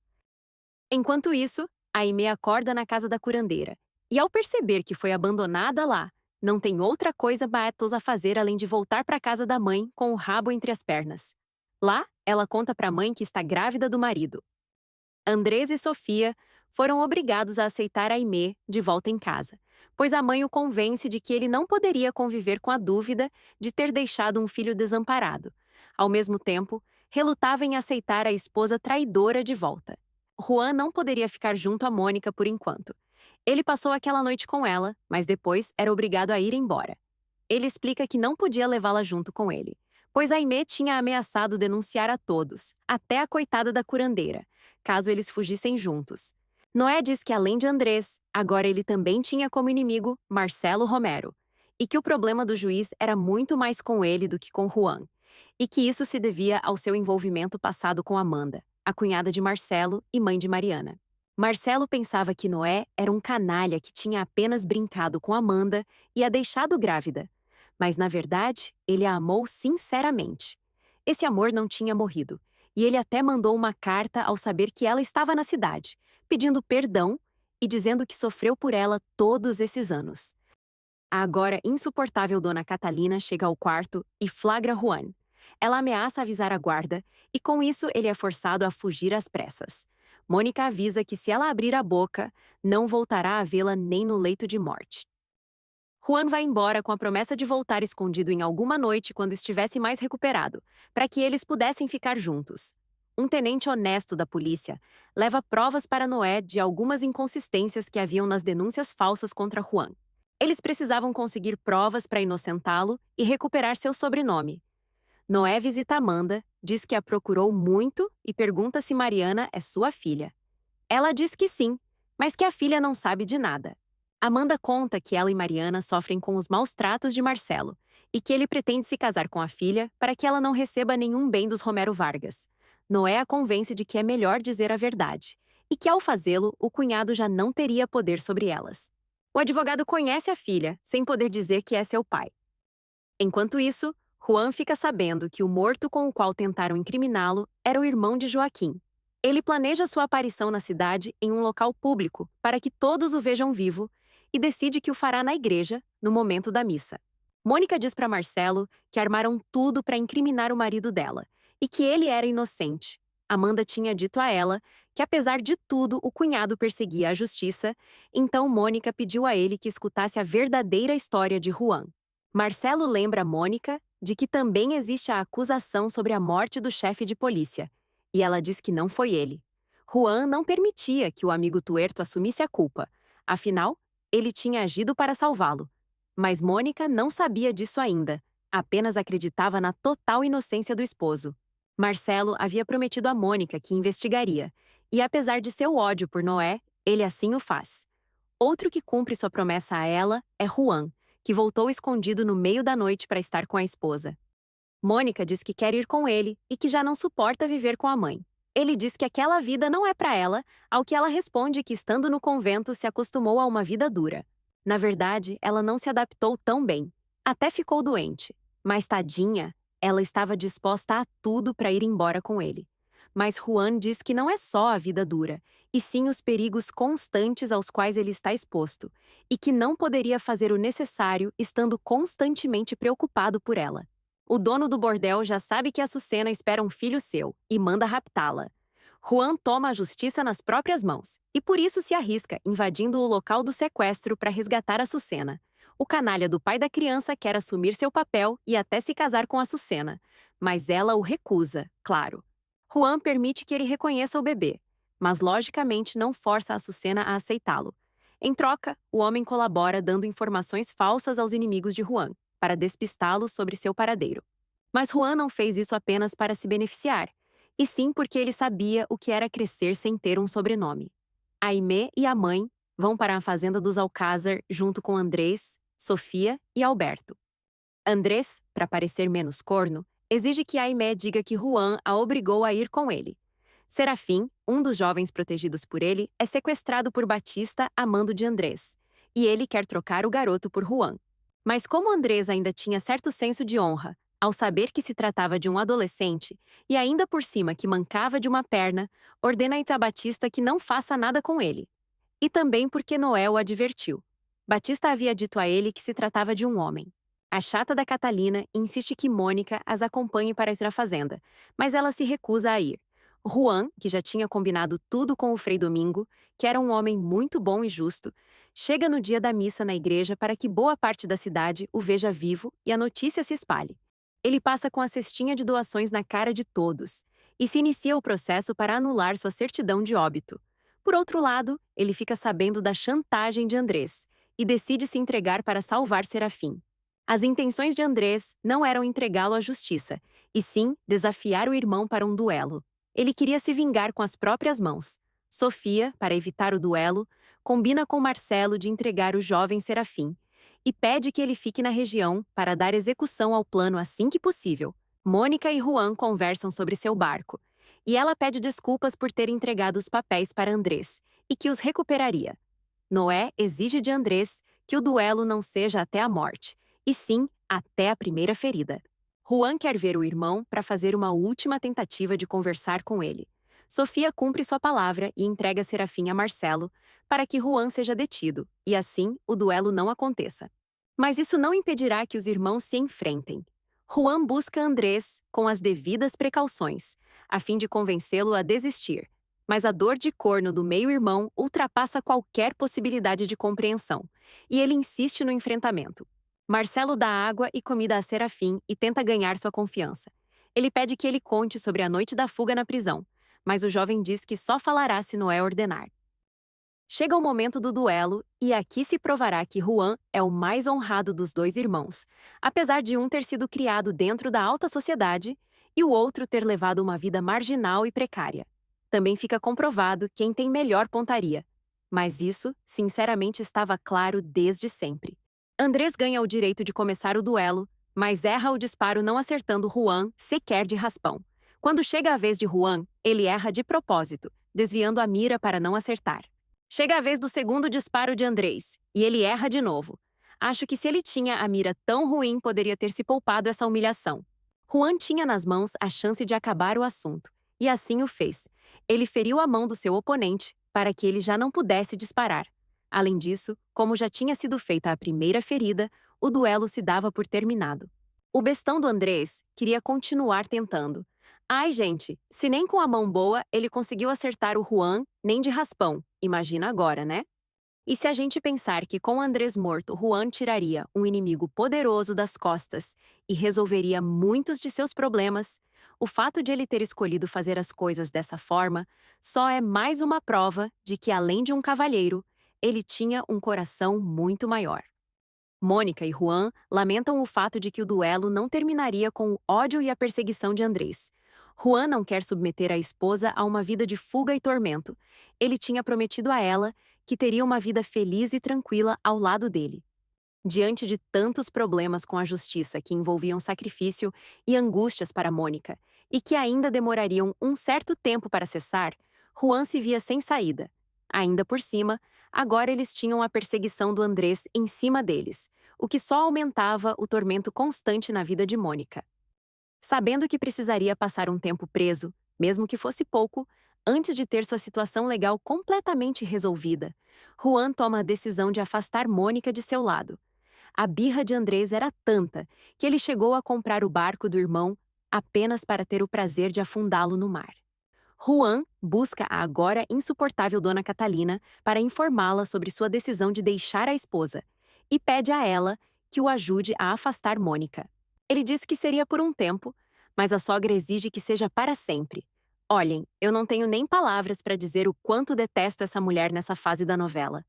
A: Enquanto isso, Aimee acorda na casa da curandeira, e ao perceber que foi abandonada lá, não tem outra coisa Baetos a fazer além de voltar para a casa da mãe com o rabo entre as pernas. Lá, ela conta para a mãe que está grávida do marido. Andrés e Sofia foram obrigados a aceitar Aimee de volta em casa, pois a mãe o convence de que ele não poderia conviver com a dúvida de ter deixado um filho desamparado. Ao mesmo tempo, relutava em aceitar a esposa traidora de volta. Juan não poderia ficar junto a Mônica por enquanto. Ele passou aquela noite com ela, mas depois era obrigado a ir embora. Ele explica que não podia levá-la junto com ele, pois Aimee tinha ameaçado denunciar a todos, até a coitada da curandeira, caso eles fugissem juntos. Noé diz que além de Andrés, agora ele também tinha como inimigo Marcelo Romero, e que o problema do juiz era muito mais com ele do que com Juan, e que isso se devia ao seu envolvimento passado com Amanda, a cunhada de Marcelo e mãe de Mariana. Marcelo pensava que Noé era um canalha que tinha apenas brincado com Amanda e a deixado grávida. Mas, na verdade, ele a amou sinceramente. Esse amor não tinha morrido, e ele até mandou uma carta ao saber que ela estava na cidade, pedindo perdão e dizendo que sofreu por ela todos esses anos. A agora insuportável Dona Catalina chega ao quarto e flagra Juan. Ela ameaça avisar a guarda, e com isso ele é forçado a fugir às pressas. Mônica avisa que se ela abrir a boca, não voltará a vê-la nem no leito de morte. Juan vai embora com a promessa de voltar escondido em alguma noite quando estivesse mais recuperado, para que eles pudessem ficar juntos. Um tenente honesto da polícia leva provas para Noé de algumas inconsistências que haviam nas denúncias falsas contra Juan. Eles precisavam conseguir provas para inocentá-lo e recuperar seu sobrenome. Noé visita Amanda, diz que a procurou muito e pergunta se Mariana é sua filha. Ela diz que sim, mas que a filha não sabe de nada. Amanda conta que ela e Mariana sofrem com os maus tratos de Marcelo e que ele pretende se casar com a filha para que ela não receba nenhum bem dos Romero Vargas. Noé a convence de que é melhor dizer a verdade e que, ao fazê-lo, o cunhado já não teria poder sobre elas. O advogado conhece a filha, sem poder dizer que é seu pai. Enquanto isso, Juan fica sabendo que o morto com o qual tentaram incriminá-lo era o irmão de Joaquim. Ele planeja sua aparição na cidade em um local público para que todos o vejam vivo e decide que o fará na igreja, no momento da missa. Mônica diz para Marcelo que armaram tudo para incriminar o marido dela e que ele era inocente. Amanda tinha dito a ela que, apesar de tudo, o cunhado perseguia a justiça, então Mônica pediu a ele que escutasse a verdadeira história de Juan. Marcelo lembra Mônica de que também existe a acusação sobre a morte do chefe de polícia, e ela diz que não foi ele. Juan não permitia que o amigo tuerto assumisse a culpa, afinal, ele tinha agido para salvá-lo. Mas Mônica não sabia disso ainda, apenas acreditava na total inocência do esposo. Marcelo havia prometido a Mônica que investigaria, e apesar de seu ódio por Noé, ele assim o faz. Outro que cumpre sua promessa a ela é Juan, que voltou escondido no meio da noite para estar com a esposa. Mônica diz que quer ir com ele e que já não suporta viver com a mãe. Ele diz que aquela vida não é para ela, ao que ela responde que, estando no convento, se acostumou a uma vida dura. Na verdade, ela não se adaptou tão bem. Até ficou doente. Mas, tadinha, ela estava disposta a tudo para ir embora com ele. Mas Juan diz que não é só a vida dura, e sim os perigos constantes aos quais ele está exposto, e que não poderia fazer o necessário estando constantemente preocupado por ela. O dono do bordel já sabe que Açucena espera um filho seu e manda raptá-la. Juan toma a justiça nas próprias mãos e por isso se arrisca invadindo o local do sequestro para resgatar Açucena. O canalha do pai da criança quer assumir seu papel e até se casar com Açucena, mas ela o recusa, claro. Juan permite que ele reconheça o bebê, mas logicamente não força Açucena a aceitá-lo. Em troca, o homem colabora dando informações falsas aos inimigos de Juan, para despistá-los sobre seu paradeiro. Mas Juan não fez isso apenas para se beneficiar, e sim porque ele sabia o que era crescer sem ter um sobrenome. Aimé e a mãe vão para a fazenda dos Alcázar junto com Andrés, Sofia e Alberto. Andrés, para parecer menos corno, exige que Aimé diga que Juan a obrigou a ir com ele. Serafim, um dos jovens protegidos por ele, é sequestrado por Batista a mando de Andrés, e ele quer trocar o garoto por Juan. Mas como Andrés ainda tinha certo senso de honra, ao saber que se tratava de um adolescente, e ainda por cima que mancava de uma perna, ordena a Batista que não faça nada com ele. E também porque Noé o advertiu. Batista havia dito a ele que se tratava de um homem. A chata da Catalina insiste que Mônica as acompanhe para ir à fazenda, mas ela se recusa a ir. Juan, que já tinha combinado tudo com o Frei Domingo, que era um homem muito bom e justo, chega no dia da missa na igreja para que boa parte da cidade o veja vivo e a notícia se espalhe. Ele passa com a cestinha de doações na cara de todos e se inicia o processo para anular sua certidão de óbito. Por outro lado, ele fica sabendo da chantagem de Andrés e decide se entregar para salvar Serafim. As intenções de Andrés não eram entregá-lo à justiça, e sim desafiar o irmão para um duelo. Ele queria se vingar com as próprias mãos. Sofia, para evitar o duelo, combina com Marcelo de entregar o jovem Serafim e pede que ele fique na região para dar execução ao plano assim que possível. Mônica e Juan conversam sobre seu barco, e ela pede desculpas por ter entregado os papéis para Andrés e que os recuperaria. Noé exige de Andrés que o duelo não seja até a morte, e sim até a primeira ferida. Juan quer ver o irmão para fazer uma última tentativa de conversar com ele. Sofia cumpre sua palavra e entrega Serafim a Marcelo para que Juan seja detido, e assim o duelo não aconteça. Mas isso não impedirá que os irmãos se enfrentem. Juan busca Andrés com as devidas precauções, a fim de convencê-lo a desistir. Mas a dor de corno do meio-irmão ultrapassa qualquer possibilidade de compreensão, e ele insiste no enfrentamento. Marcelo dá água e comida a Serafim e tenta ganhar sua confiança. Ele pede que ele conte sobre a noite da fuga na prisão, mas o jovem diz que só falará se Noé ordenar. Chega o momento do duelo e aqui se provará que Juan é o mais honrado dos dois irmãos, apesar de um ter sido criado dentro da alta sociedade e o outro ter levado uma vida marginal e precária. Também fica comprovado quem tem melhor pontaria. Mas isso, sinceramente, estava claro desde sempre. Andrés ganha o direito de começar o duelo, mas erra o disparo não acertando Juan sequer de raspão. Quando chega a vez de Juan, ele erra de propósito, desviando a mira para não acertar. Chega a vez do segundo disparo de Andrés, e ele erra de novo. Acho que se ele tinha a mira tão ruim, poderia ter se poupado essa humilhação. Juan tinha nas mãos a chance de acabar o assunto, e assim o fez. Ele feriu a mão do seu oponente para que ele já não pudesse disparar. Além disso, como já tinha sido feita a primeira ferida, o duelo se dava por terminado. O bestão do Andrés queria continuar tentando. Ai, gente, se nem com a mão boa ele conseguiu acertar o Juan, nem de raspão, imagina agora, né? E se a gente pensar que com Andrés morto, Juan tiraria um inimigo poderoso das costas e resolveria muitos de seus problemas, o fato de ele ter escolhido fazer as coisas dessa forma só é mais uma prova de que, além de um cavalheiro, ele tinha um coração muito maior. Mônica e Juan lamentam o fato de que o duelo não terminaria com o ódio e a perseguição de Andrés. Juan não quer submeter a esposa a uma vida de fuga e tormento. Ele tinha prometido a ela que teria uma vida feliz e tranquila ao lado dele. Diante de tantos problemas com a justiça que envolviam sacrifício e angústias para Mônica, e que ainda demorariam um certo tempo para cessar, Juan se via sem saída. Ainda por cima, agora eles tinham a perseguição do Andrés em cima deles, o que só aumentava o tormento constante na vida de Mônica. Sabendo que precisaria passar um tempo preso, mesmo que fosse pouco, antes de ter sua situação legal completamente resolvida, Juan toma a decisão de afastar Mônica de seu lado. A birra de Andrés era tanta que ele chegou a comprar o barco do irmão apenas para ter o prazer de afundá-lo no mar. Juan busca a agora insuportável Dona Catalina para informá-la sobre sua decisão de deixar a esposa e pede a ela que o ajude a afastar Mônica. Ele diz que seria por um tempo, mas a sogra exige que seja para sempre. Olhem, eu não tenho nem palavras para dizer o quanto detesto essa mulher nessa fase da novela.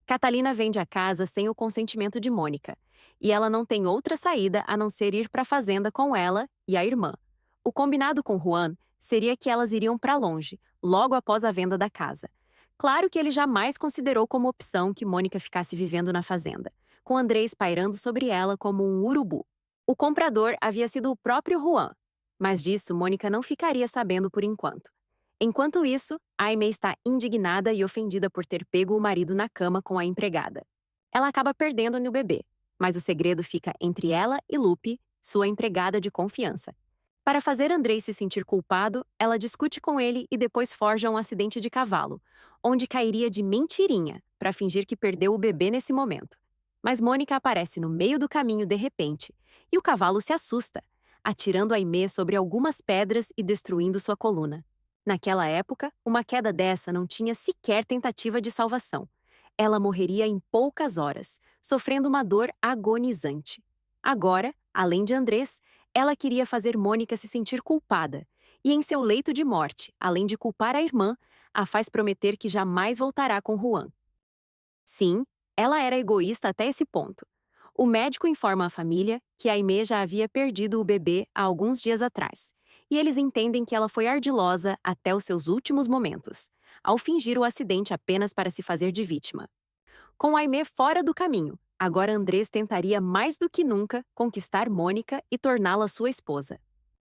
A: Catalina vende a casa sem o consentimento de Mônica, e ela não tem outra saída a não ser ir para a fazenda com ela e a irmã. O combinado com Juan seria que elas iriam para longe, logo após a venda da casa. Claro que ele jamais considerou como opção que Mônica ficasse vivendo na fazenda, com Andrés pairando sobre ela como um urubu. O comprador havia sido o próprio Juan, mas disso Mônica não ficaria sabendo por enquanto. Enquanto isso, Aimee está indignada e ofendida por ter pego o marido na cama com a empregada. Ela acaba perdendo-lhe o bebê, mas o segredo fica entre ela e Lupe, sua empregada de confiança. Para fazer Andrés se sentir culpado, ela discute com ele e depois forja um acidente de cavalo, onde cairia de mentirinha, para fingir que perdeu o bebê nesse momento. Mas Mônica aparece no meio do caminho de repente, e o cavalo se assusta, atirando Aimee sobre algumas pedras e destruindo sua coluna. Naquela época, uma queda dessa não tinha sequer tentativa de salvação. Ela morreria em poucas horas, sofrendo uma dor agonizante. Agora, além de Andrés, ela queria fazer Mônica se sentir culpada, e em seu leito de morte, além de culpar a irmã, a faz prometer que jamais voltará com Juan. Sim, ela era egoísta até esse ponto. O médico informa a família que Aimee já havia perdido o bebê há alguns dias atrás, e eles entendem que ela foi ardilosa até os seus últimos momentos, ao fingir o acidente apenas para se fazer de vítima. Com Aimee fora do caminho, agora Andrés tentaria mais do que nunca conquistar Mônica e torná-la sua esposa.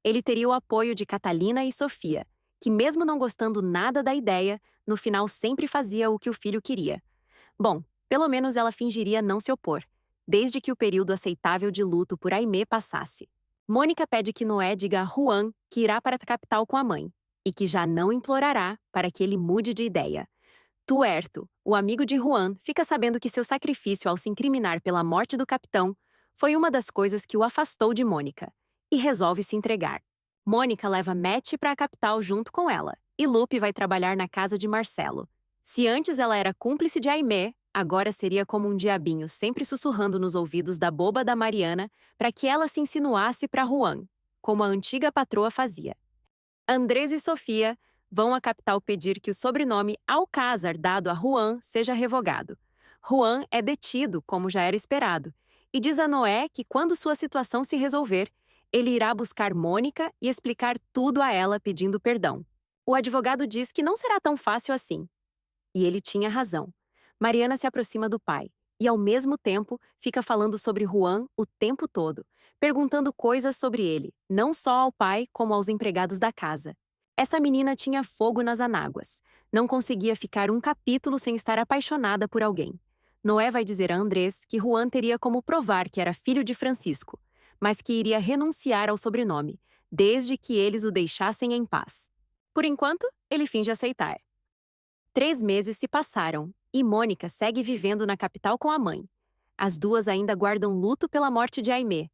A: Ele teria o apoio de Catalina e Sofia, que mesmo não gostando nada da ideia, no final sempre fazia o que o filho queria. Bom, pelo menos ela fingiria não se opor, desde que o período aceitável de luto por Aimee passasse. Mônica pede que Noé diga a Juan que irá para a capital com a mãe, e que já não implorará para que ele mude de ideia. Tuerto, o amigo de Juan, fica sabendo que seu sacrifício ao se incriminar pela morte do capitão foi uma das coisas que o afastou de Mônica, e resolve se entregar. Mônica leva Matt para a capital junto com ela, e Lupe vai trabalhar na casa de Marcelo. Se antes ela era cúmplice de Aimee, agora seria como um diabinho sempre sussurrando nos ouvidos da boba da Mariana para que ela se insinuasse para Juan, como a antiga patroa fazia. Andrés e Sofia vão à capital pedir que o sobrenome Alcázar dado a Juan seja revogado. Juan é detido, como já era esperado, e diz a Noé que quando sua situação se resolver, ele irá buscar Mônica e explicar tudo a ela pedindo perdão. O advogado diz que não será tão fácil assim. E ele tinha razão. Mariana se aproxima do pai e, ao mesmo tempo, fica falando sobre Juan o tempo todo, perguntando coisas sobre ele, não só ao pai como aos empregados da casa. Essa menina tinha fogo nas anáguas. Não conseguia ficar um capítulo sem estar apaixonada por alguém. Noé vai dizer a Andrés que Juan teria como provar que era filho de Francisco, mas que iria renunciar ao sobrenome, desde que eles o deixassem em paz. Por enquanto, ele finge aceitar. 3 meses se passaram e Mônica segue vivendo na capital com a mãe. As duas ainda guardam luto pela morte de Aimee.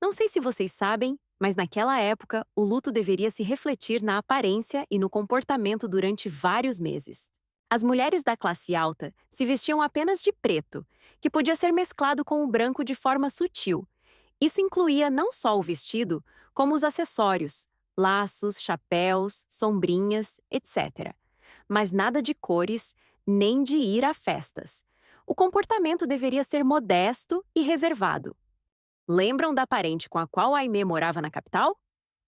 A: Não sei se vocês sabem, mas naquela época o luto deveria se refletir na aparência e no comportamento durante vários meses. As mulheres da classe alta se vestiam apenas de preto, que podia ser mesclado com o branco de forma sutil. Isso incluía não só o vestido, como os acessórios, laços, chapéus, sombrinhas, etc. Mas nada de cores, nem de ir a festas. O comportamento deveria ser modesto e reservado. Lembram da parente com a qual Aimee morava na capital?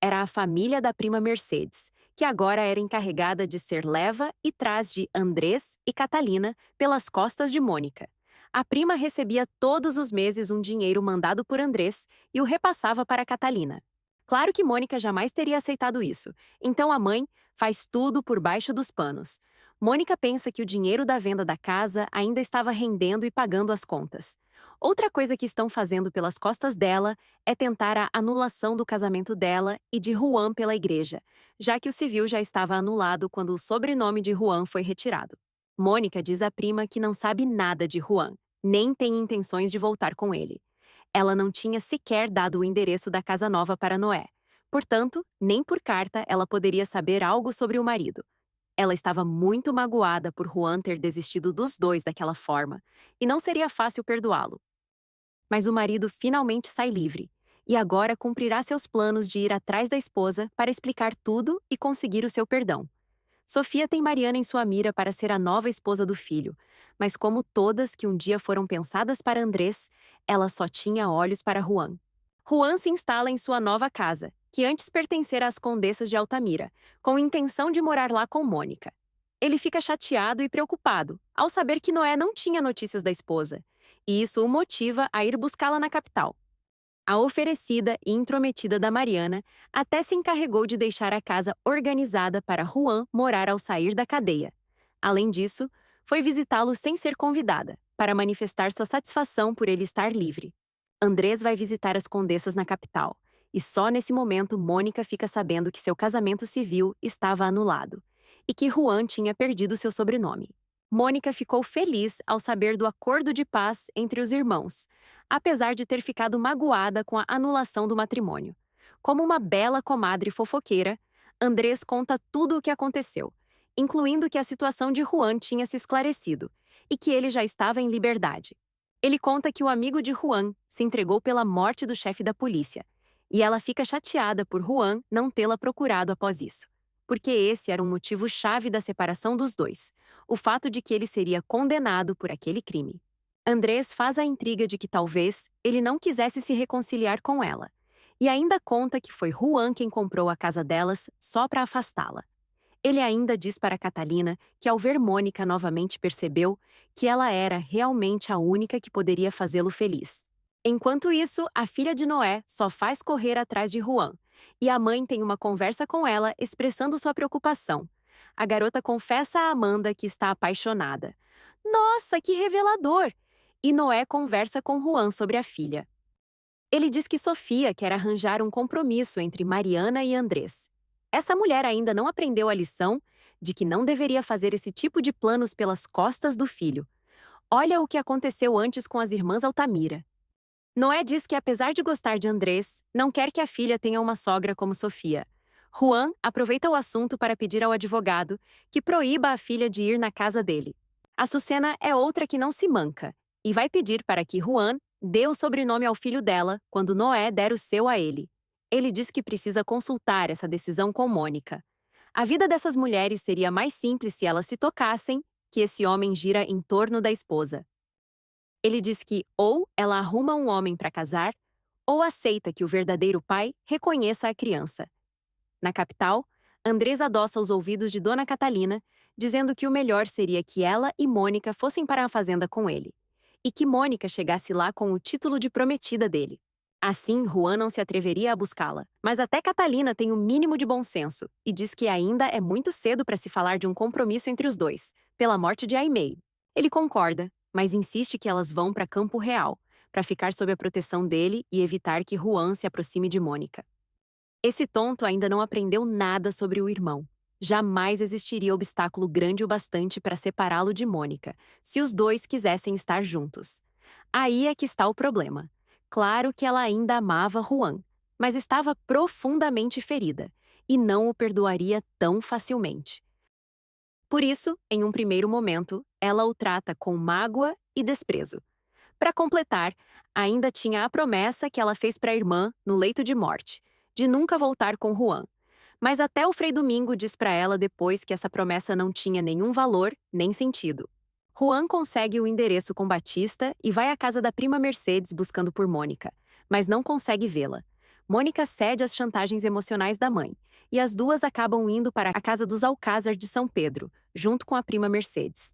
A: Era a família da prima Mercedes, que agora era encarregada de ser leva e trás de Andrés e Catalina pelas costas de Mônica. A prima recebia todos os meses um dinheiro mandado por Andrés e o repassava para Catalina. Claro que Mônica jamais teria aceitado isso, então a mãe faz tudo por baixo dos panos. Mônica pensa que o dinheiro da venda da casa ainda estava rendendo e pagando as contas. Outra coisa que estão fazendo pelas costas dela é tentar a anulação do casamento dela e de Juan pela igreja, já que o civil já estava anulado quando o sobrenome de Juan foi retirado. Mônica diz à prima que não sabe nada de Juan, nem tem intenções de voltar com ele. Ela não tinha sequer dado o endereço da casa nova para Noé. Portanto, nem por carta ela poderia saber algo sobre o marido. Ela estava muito magoada por Juan ter desistido dos dois daquela forma, e não seria fácil perdoá-lo. Mas o marido finalmente sai livre, e agora cumprirá seus planos de ir atrás da esposa para explicar tudo e conseguir o seu perdão. Sofia tem Mariana em sua mira para ser a nova esposa do filho, mas como todas que um dia foram pensadas para Andrés, ela só tinha olhos para Juan. Juan se instala em sua nova casa, que antes pertencera às condessas de Altamira, com intenção de morar lá com Mônica. Ele fica chateado e preocupado ao saber que Noé não tinha notícias da esposa, e isso o motiva a ir buscá-la na capital. A oferecida e intrometida da Mariana até se encarregou de deixar a casa organizada para Juan morar ao sair da cadeia. Além disso, foi visitá-lo sem ser convidada, para manifestar sua satisfação por ele estar livre. Andrés vai visitar as condessas na capital, e só nesse momento Mônica fica sabendo que seu casamento civil estava anulado, e que Juan tinha perdido seu sobrenome. Mônica ficou feliz ao saber do acordo de paz entre os irmãos, apesar de ter ficado magoada com a anulação do matrimônio. Como uma bela comadre fofoqueira, Andrés conta tudo o que aconteceu, incluindo que a situação de Juan tinha se esclarecido e que ele já estava em liberdade. Ele conta que o amigo de Juan se entregou pela morte do chefe da polícia, e ela fica chateada por Juan não tê-la procurado após isso, porque esse era um motivo-chave da separação dos dois, o fato de que ele seria condenado por aquele crime. Andrés faz a intriga de que talvez ele não quisesse se reconciliar com ela, e ainda conta que foi Juan quem comprou a casa delas só para afastá-la. Ele ainda diz para Catalina que ao ver Mônica novamente percebeu que ela era realmente a única que poderia fazê-lo feliz. Enquanto isso, a filha de Noé só faz correr atrás de Juan, e a mãe tem uma conversa com ela expressando sua preocupação. a garota confessa a Amanda que está apaixonada. Nossa, que revelador! E Noé conversa com Juan sobre a filha. Ele diz que Sofia quer arranjar um compromisso entre Mariana e Andrés. Essa mulher ainda não aprendeu a lição de que não deveria fazer esse tipo de planos pelas costas do filho. Olha o que aconteceu antes com as irmãs Altamira. Noé diz que, apesar de gostar de Andrés, não quer que a filha tenha uma sogra como Sofia. Juan aproveita o assunto para pedir ao advogado que proíba a filha de ir na casa dele. Açucena é outra que não se manca e vai pedir para que Juan dê o sobrenome ao filho dela quando Noé der o seu a ele. Ele diz que precisa consultar essa decisão com Mônica. A vida dessas mulheres seria mais simples se elas se tocassem que esse homem gira em torno da esposa. Ele diz que ou ela arruma um homem para casar, ou aceita que o verdadeiro pai reconheça a criança. Na capital, Andrés adoça os ouvidos de Dona Catalina, dizendo que o melhor seria que ela e Mônica fossem para a fazenda com ele, e que Mônica chegasse lá com o título de prometida dele. Assim, Juan não se atreveria a buscá-la. Mas até Catalina tem o mínimo de bom senso e diz que ainda é muito cedo para se falar de um compromisso entre os dois, pela morte de Aimee. Ele concorda, mas insiste que elas vão para Campo Real, para ficar sob a proteção dele e evitar que Juan se aproxime de Mônica. Esse tonto ainda não aprendeu nada sobre o irmão. Jamais existiria obstáculo grande o bastante para separá-lo de Mônica, se os dois quisessem estar juntos. Aí é que está o problema. Claro que ela ainda amava Juan, mas estava profundamente ferida e não o perdoaria tão facilmente. Por isso, em um primeiro momento, ela o trata com mágoa e desprezo. Para completar, ainda tinha a promessa que ela fez para a irmã no leito de morte, de nunca voltar com Juan. Mas até o Frei Domingo diz para ela depois que essa promessa não tinha nenhum valor nem sentido. Juan consegue o endereço com Batista e vai à casa da prima Mercedes buscando por Mônica, mas não consegue vê-la. Mônica cede às chantagens emocionais da mãe, e as duas acabam indo para a casa dos Alcázar de São Pedro, junto com a prima Mercedes.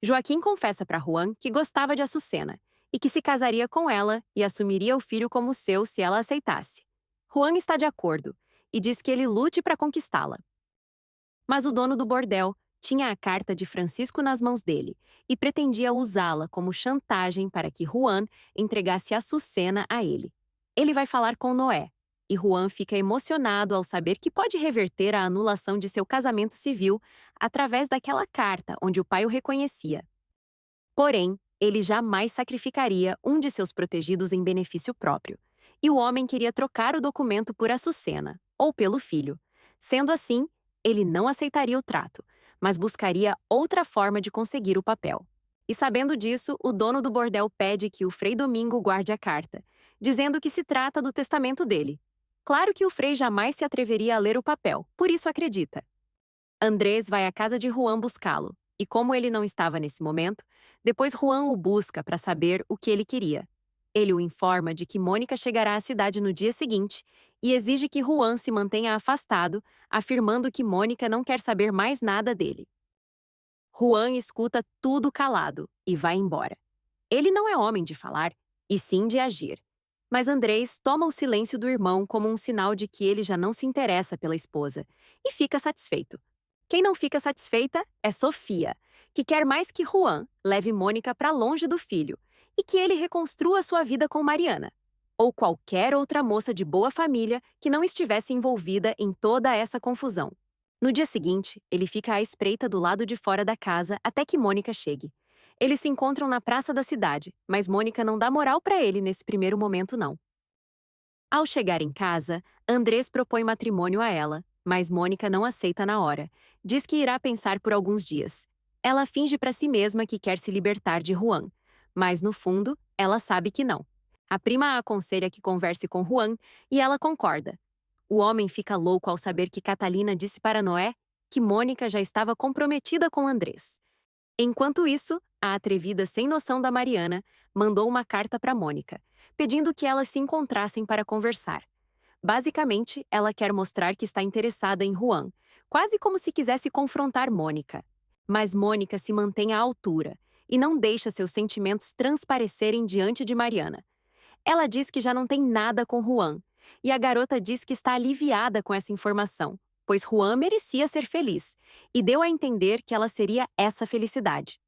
A: Joaquim confessa para Juan que gostava de Açucena e que se casaria com ela e assumiria o filho como seu se ela aceitasse. Juan está de acordo e diz que ele lute para conquistá-la. Mas o dono do bordel tinha a carta de Francisco nas mãos dele e pretendia usá-la como chantagem para que Juan entregasse Açucena a ele. Ele vai falar com Noé, e Juan fica emocionado ao saber que pode reverter a anulação de seu casamento civil através daquela carta onde o pai o reconhecia. Porém, ele jamais sacrificaria um de seus protegidos em benefício próprio, e o homem queria trocar o documento por Açucena, ou pelo filho. Sendo assim, ele não aceitaria o trato, mas buscaria outra forma de conseguir o papel. E sabendo disso, o dono do bordel pede que o Frei Domingo guarde a carta, dizendo que se trata do testamento dele. Claro que o Frei jamais se atreveria a ler o papel, por isso acredita. Andrés vai à casa de Juan buscá-lo, e como ele não estava nesse momento, depois Juan o busca para saber o que ele queria. Ele o informa de que Mônica chegará à cidade no dia seguinte e exige que Juan se mantenha afastado, afirmando que Mônica não quer saber mais nada dele. Juan escuta tudo calado e vai embora. Ele não é homem de falar, e sim de agir. Mas Andrés toma o silêncio do irmão como um sinal de que ele já não se interessa pela esposa e fica satisfeito. Quem não fica satisfeita é Sofia, que quer mais que Juan leve Mônica para longe do filho e que ele reconstrua sua vida com Mariana, ou qualquer outra moça de boa família que não estivesse envolvida em toda essa confusão. No dia seguinte, ele fica à espreita do lado de fora da casa até que Mônica chegue. Eles se encontram na praça da cidade, mas Mônica não dá moral para ele nesse primeiro momento, não. Ao chegar em casa, Andrés propõe matrimônio a ela, mas Mônica não aceita na hora. Diz que irá pensar por alguns dias. Ela finge para si mesma que quer se libertar de Juan, mas no fundo, ela sabe que não. A prima a aconselha que converse com Juan e ela concorda. O homem fica louco ao saber que Catalina disse para Noé que Mônica já estava comprometida com Andrés. Enquanto isso, a atrevida sem noção da Mariana mandou uma carta para Mônica, pedindo que elas se encontrassem para conversar. Basicamente, ela quer mostrar que está interessada em Juan, quase como se quisesse confrontar Mônica. Mas Mônica se mantém à altura e não deixa seus sentimentos transparecerem diante de Mariana. Ela diz que já não tem nada com Juan, e a garota diz que está aliviada com essa informação, pois Juan merecia ser feliz, e deu a entender que ela seria essa felicidade.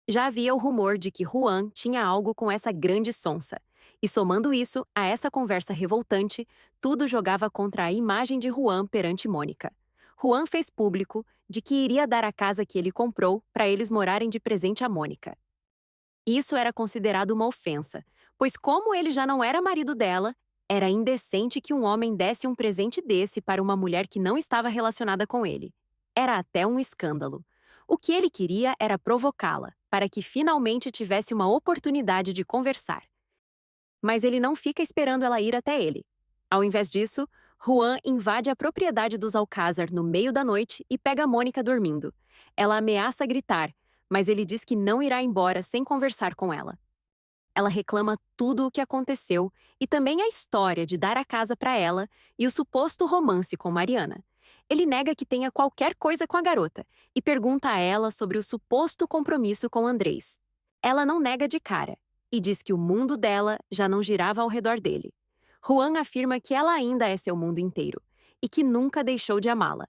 A: Já havia o rumor de que Juan tinha algo com essa grande sonsa, e somando isso a essa conversa revoltante, tudo jogava contra a imagem de Juan perante Mônica. Juan fez público de que iria dar a casa que ele comprou para eles morarem de presente a Mônica. Isso era considerado uma ofensa, pois como ele já não era marido dela, era indecente que um homem desse um presente desse para uma mulher que não estava relacionada com ele. Era até um escândalo. O que ele queria era provocá-la, para que finalmente tivesse uma oportunidade de conversar. Mas ele não fica esperando ela ir até ele. Ao invés disso, Juan invade a propriedade dos Alcázar no meio da noite e pega Mônica dormindo. Ela ameaça gritar, mas ele diz que não irá embora sem conversar com ela. Ela reclama tudo o que aconteceu e também a história de dar a casa para ela e o suposto romance com Mariana. Ele nega que tenha qualquer coisa com a garota e pergunta a ela sobre o suposto compromisso com Andrés. Ela não nega de cara e diz que o mundo dela já não girava ao redor dele. Juan afirma que ela ainda é seu mundo inteiro e que nunca deixou de amá-la.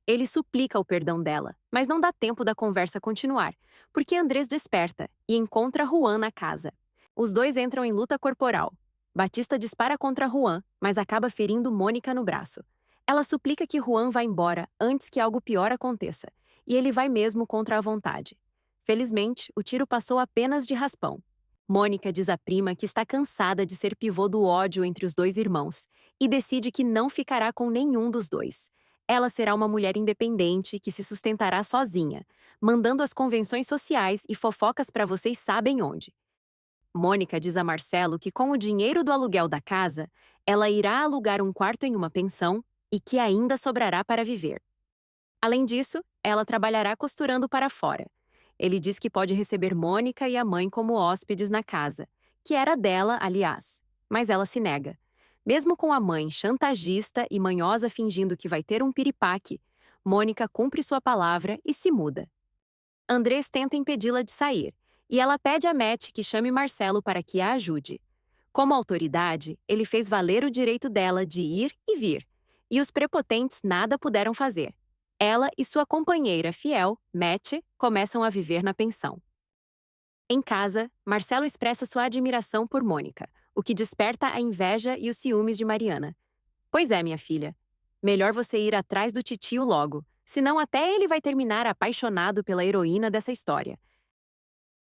A: Ele suplica o perdão dela, mas não dá tempo da conversa continuar, porque Andrés desperta e encontra Juan na casa. Os dois entram em luta corporal. Batista dispara contra Juan, mas acaba ferindo Mônica no braço. Ela suplica que Juan vá embora antes que algo pior aconteça, e ele vai mesmo contra a vontade. Felizmente, o tiro passou apenas de raspão. Mônica diz à prima que está cansada de ser pivô do ódio entre os dois irmãos e decide que não ficará com nenhum dos dois. Ela será uma mulher independente que se sustentará sozinha, mandando as convenções sociais e fofocas para vocês sabem onde. Mônica diz a Marcelo que com o dinheiro do aluguel da casa, ela irá alugar um quarto em uma pensão e que ainda sobrará para viver. Além disso, ela trabalhará costurando para fora. Ele diz que pode receber Mônica e a mãe como hóspedes na casa, que era dela, aliás, mas ela se nega. Mesmo com a mãe chantagista e manhosa fingindo que vai ter um piripaque, Mônica cumpre sua palavra e se muda. Andrés tenta impedi-la de sair, e ela pede a Matt que chame Marcelo para que a ajude. Como autoridade, ele fez valer o direito dela de ir e vir, e os prepotentes nada puderam fazer. Ela e sua companheira fiel, Matt, começam a viver na pensão. Em casa, Marcelo expressa sua admiração por Mônica, o que desperta a inveja e os ciúmes de Mariana. Pois é, minha filha. Melhor você ir atrás do titio logo, senão até ele vai terminar apaixonado pela heroína dessa história.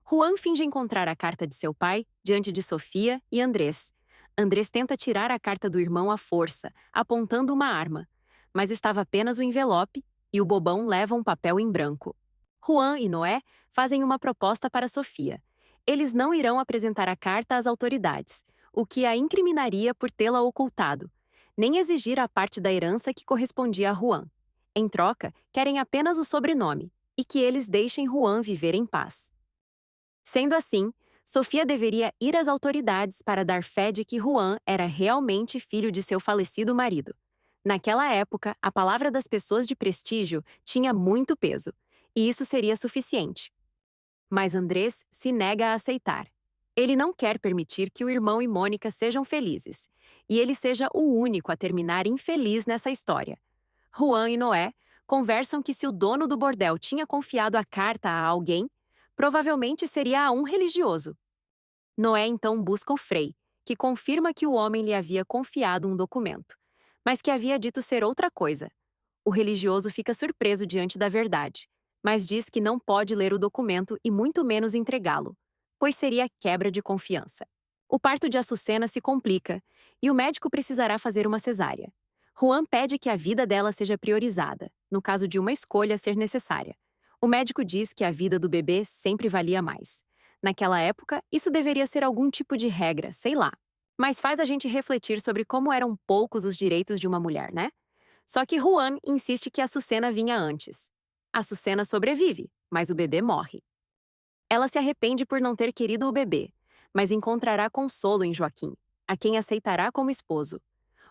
A: Juan finge encontrar a carta de seu pai diante de Sofia e Andrés. Andrés tenta tirar a carta do irmão à força, apontando uma arma, mas estava apenas o envelope e o bobão leva um papel em branco. Juan e Noé fazem uma proposta para Sofia. Eles não irão apresentar a carta às autoridades, o que a incriminaria por tê-la ocultado, nem exigir a parte da herança que correspondia a Juan. Em troca, querem apenas o sobrenome e que eles deixem Juan viver em paz. Sendo assim, Sofia deveria ir às autoridades para dar fé de que Juan era realmente filho de seu falecido marido. Naquela época, a palavra das pessoas de prestígio tinha muito peso, e isso seria suficiente. Mas Andrés se nega a aceitar. Ele não quer permitir que o irmão e Mônica sejam felizes, e ele seja o único a terminar infeliz nessa história. Juan e Noé conversam que se o dono do bordel tinha confiado a carta a alguém, provavelmente seria a um religioso. Noé então busca o Frei, que confirma que o homem lhe havia confiado um documento, mas que havia dito ser outra coisa. O religioso fica surpreso diante da verdade, mas diz que não pode ler o documento e muito menos entregá-lo, pois seria quebra de confiança. O parto de Açucena se complica e o médico precisará fazer uma cesárea. Juan pede que a vida dela seja priorizada, no caso de uma escolha ser necessária. O médico diz que a vida do bebê sempre valia mais. Naquela época, isso deveria ser algum tipo de regra, sei lá. Mas faz a gente refletir sobre como eram poucos os direitos de uma mulher, né? Só que Juan insiste que Açucena vinha antes. Açucena sobrevive, mas o bebê morre. Ela se arrepende por não ter querido o bebê, mas encontrará consolo em Joaquim, a quem aceitará como esposo.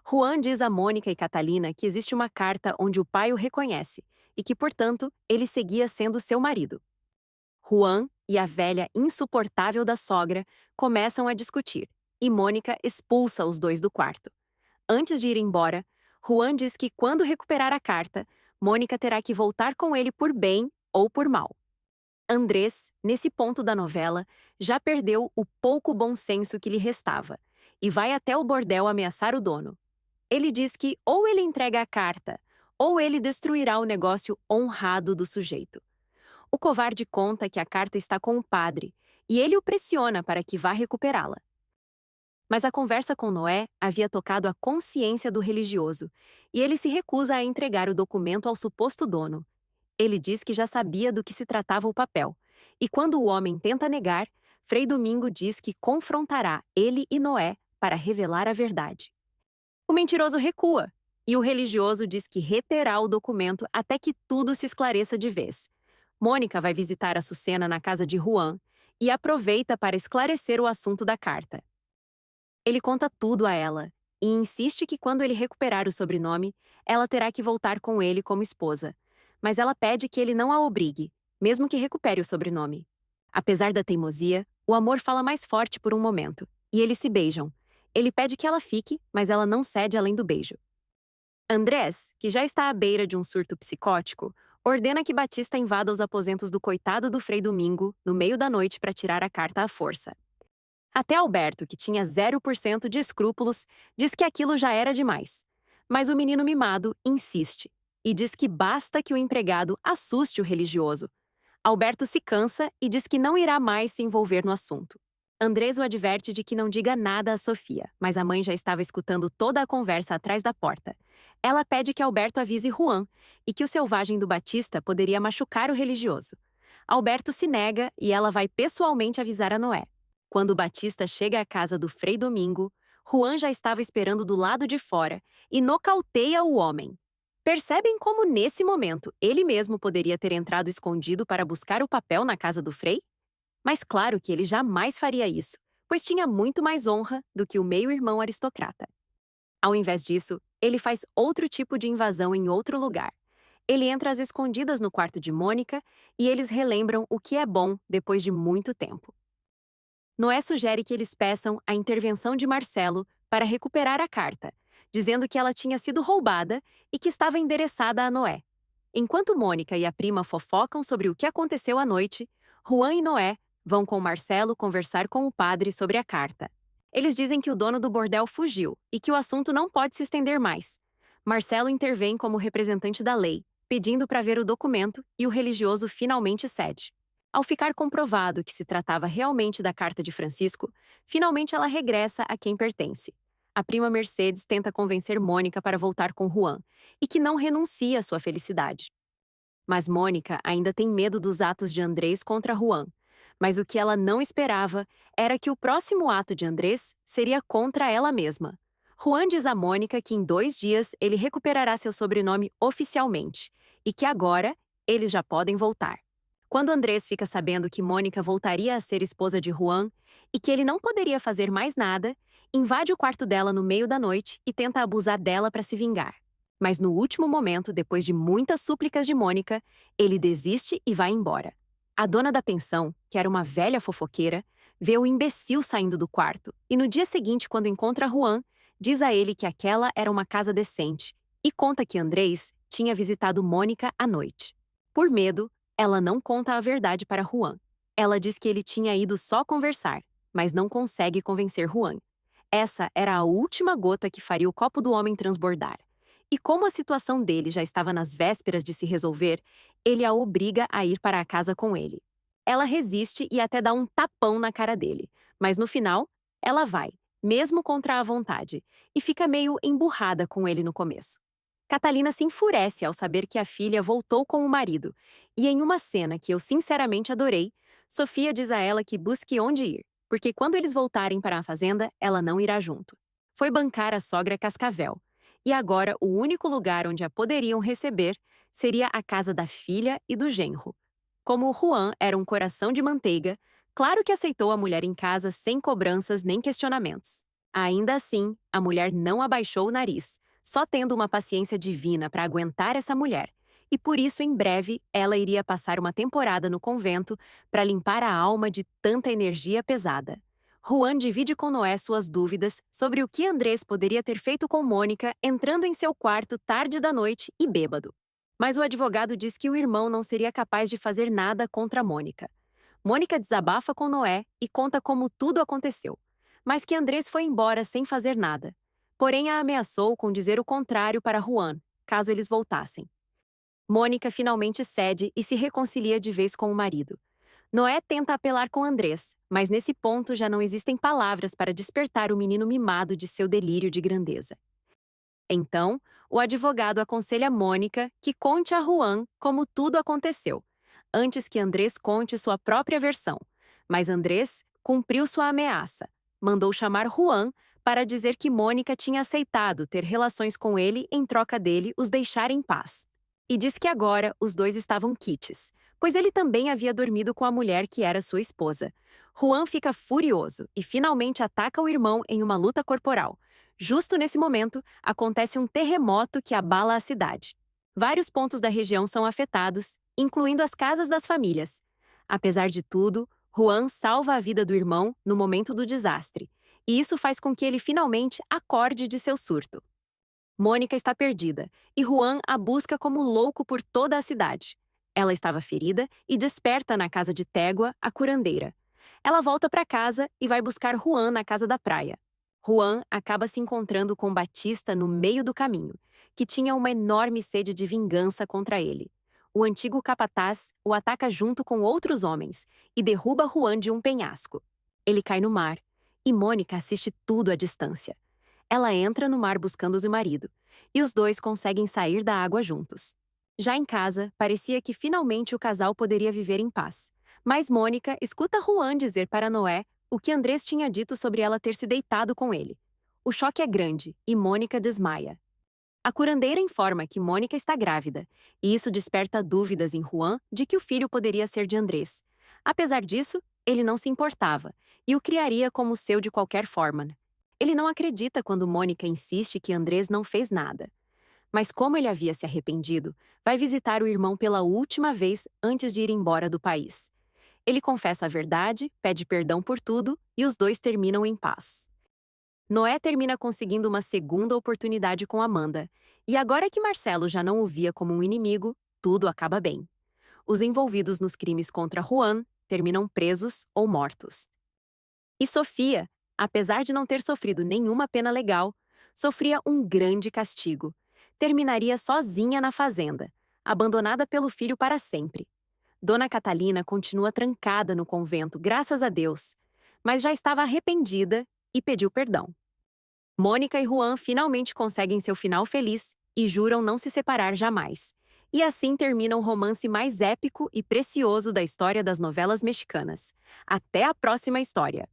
A: Juan diz a Mônica e Catalina que existe uma carta onde o pai o reconhece e que, portanto, ele seguia sendo seu marido. Juan e a velha insuportável da sogra começam a discutir, e Mônica expulsa os dois do quarto. Antes de ir embora, Juan diz que quando recuperar a carta, Mônica terá que voltar com ele por bem ou por mal. Andrés, nesse ponto da novela, já perdeu o pouco bom senso que lhe restava e vai até o bordel ameaçar o dono. Ele diz que ou ele entrega a carta, ou ele destruirá o negócio honrado do sujeito. O covarde conta que a carta está com o padre e ele o pressiona para que vá recuperá-la. Mas a conversa com Noé havia tocado a consciência do religioso e ele se recusa a entregar o documento ao suposto dono. Ele diz que já sabia do que se tratava o papel, e quando o homem tenta negar, Frei Domingo diz que confrontará ele e Noé para revelar a verdade. O mentiroso recua, e o religioso diz que reterá o documento até que tudo se esclareça de vez. Mônica vai visitar Açucena na casa de Juan e aproveita para esclarecer o assunto da carta. Ele conta tudo a ela e insiste que quando ele recuperar o sobrenome, ela terá que voltar com ele como esposa. Mas ela pede que ele não a obrigue, mesmo que recupere o sobrenome. Apesar da teimosia, o amor fala mais forte por um momento, e eles se beijam. Ele pede que ela fique, mas ela não cede além do beijo. Andrés, que já está à beira de um surto psicótico, ordena que Batista invada os aposentos do coitado do Frei Domingo no meio da noite para tirar a carta à força. Até Alberto, que tinha 0% de escrúpulos, diz que aquilo já era demais. Mas o menino mimado insiste e diz que basta que o empregado assuste o religioso. Alberto se cansa e diz que não irá mais se envolver no assunto. Andrés o adverte de que não diga nada a Sofia, mas a mãe já estava escutando toda a conversa atrás da porta. Ela pede que Alberto avise Juan e que o selvagem do Batista poderia machucar o religioso. Alberto se nega e ela vai pessoalmente avisar a Noé. Quando Batista chega à casa do Frei Domingo, Juan já estava esperando do lado de fora e nocauteia o homem. Percebem como, nesse momento, ele mesmo poderia ter entrado escondido para buscar o papel na casa do Frei? Mas claro que ele jamais faria isso, pois tinha muito mais honra do que o meio-irmão aristocrata. Ao invés disso, ele faz outro tipo de invasão em outro lugar. Ele entra às escondidas no quarto de Mônica e eles relembram o que é bom depois de muito tempo. Noé sugere que eles peçam a intervenção de Marcelo para recuperar a carta, dizendo que ela tinha sido roubada e que estava endereçada a Noé. Enquanto Mônica e a prima fofocam sobre o que aconteceu à noite, Juan e Noé vão com Marcelo conversar com o padre sobre a carta. Eles dizem que o dono do bordel fugiu e que o assunto não pode se estender mais. Marcelo intervém como representante da lei, pedindo para ver o documento e o religioso finalmente cede. Ao ficar comprovado que se tratava realmente da carta de Francisco, finalmente ela regressa a quem pertence. A prima Mercedes tenta convencer Mônica para voltar com Juan e que não renuncie à sua felicidade. Mas Mônica ainda tem medo dos atos de Andrés contra Juan. Mas o que ela não esperava era que o próximo ato de Andrés seria contra ela mesma. Juan diz a Mônica que em 2 dias ele recuperará seu sobrenome oficialmente e que agora eles já podem voltar. Quando Andrés fica sabendo que Mônica voltaria a ser esposa de Juan e que ele não poderia fazer mais nada, invade o quarto dela no meio da noite e tenta abusar dela para se vingar. Mas no último momento, depois de muitas súplicas de Mônica, ele desiste e vai embora. A dona da pensão, que era uma velha fofoqueira, vê o imbecil saindo do quarto e no dia seguinte, quando encontra Juan, diz a ele que aquela era uma casa decente e conta que Andrés tinha visitado Mônica à noite. Por medo, ela não conta a verdade para Juan. Ela diz que ele tinha ido só conversar, mas não consegue convencer Juan. Essa era a última gota que faria o copo do homem transbordar. E como a situação dele já estava nas vésperas de se resolver, ele a obriga a ir para a casa com ele. Ela resiste e até dá um tapão na cara dele, mas no final, ela vai, mesmo contra a vontade, e fica meio emburrada com ele no começo. Catalina se enfurece ao saber que a filha voltou com o marido, e em uma cena que eu sinceramente adorei, Sofia diz a ela que busque onde ir, porque quando eles voltarem para a fazenda, ela não irá junto. Foi bancar a sogra Cascavel, e agora o único lugar onde a poderiam receber seria a casa da filha e do genro. Como o Juan era um coração de manteiga, claro que aceitou a mulher em casa sem cobranças nem questionamentos. Ainda assim, a mulher não abaixou o nariz, só tendo uma paciência divina para aguentar essa mulher, e por isso em breve ela iria passar uma temporada no convento para limpar a alma de tanta energia pesada. Juan divide com Noé suas dúvidas sobre o que Andrés poderia ter feito com Mônica entrando em seu quarto tarde da noite e bêbado. Mas o advogado diz que o irmão não seria capaz de fazer nada contra Mônica. Mônica desabafa com Noé e conta como tudo aconteceu, mas que Andrés foi embora sem fazer nada. Porém, a ameaçou com dizer o contrário para Juan, caso eles voltassem. Mônica finalmente cede e se reconcilia de vez com o marido. Noé tenta apelar com Andrés, mas nesse ponto já não existem palavras para despertar o menino mimado de seu delírio de grandeza. Então, o advogado aconselha Mônica que conte a Juan como tudo aconteceu, antes que Andrés conte sua própria versão. Mas Andrés cumpriu sua ameaça. Mandou chamar Juan para dizer que Mônica tinha aceitado ter relações com ele em troca dele os deixar em paz. E diz que agora os dois estavam quites, pois ele também havia dormido com a mulher que era sua esposa. Juan fica furioso e finalmente ataca o irmão em uma luta corporal. Justo nesse momento, acontece um terremoto que abala a cidade. Vários pontos da região são afetados, incluindo as casas das famílias. Apesar de tudo, Juan salva a vida do irmão no momento do desastre, e isso faz com que ele finalmente acorde de seu surto. Mônica está perdida, e Juan a busca como louco por toda a cidade. Ela estava ferida e desperta na casa de Tégua, a curandeira. Ela volta para casa e vai buscar Juan na casa da praia. Juan acaba se encontrando com Batista no meio do caminho, que tinha uma enorme sede de vingança contra ele. O antigo capataz o ataca junto com outros homens e derruba Juan de um penhasco. Ele cai no mar, e Mônica assiste tudo à distância. Ela entra no mar buscando o marido, e os dois conseguem sair da água juntos. Já em casa, parecia que finalmente o casal poderia viver em paz. Mas Mônica escuta Juan dizer para Noé o que Andrés tinha dito sobre ela ter se deitado com ele. O choque é grande e Mônica desmaia. A curandeira informa que Mônica está grávida, e isso desperta dúvidas em Juan de que o filho poderia ser de Andrés. Apesar disso, ele não se importava e o criaria como seu de qualquer forma. Ele não acredita quando Mônica insiste que Andrés não fez nada. Mas como ele havia se arrependido, vai visitar o irmão pela última vez antes de ir embora do país. Ele confessa a verdade, pede perdão por tudo e os dois terminam em paz. Noé termina conseguindo uma segunda oportunidade com Amanda, e agora que Marcelo já não o via como um inimigo, tudo acaba bem. Os envolvidos nos crimes contra Juan terminam presos ou mortos. E Sofia, apesar de não ter sofrido nenhuma pena legal, sofria um grande castigo. Terminaria sozinha na fazenda, abandonada pelo filho para sempre. Dona Catalina continua trancada no convento, graças a Deus, mas já estava arrependida e pediu perdão. Mônica e Juan finalmente conseguem seu final feliz e juram não se separar jamais. E assim termina o romance mais épico e precioso da história das novelas mexicanas. Até a próxima história!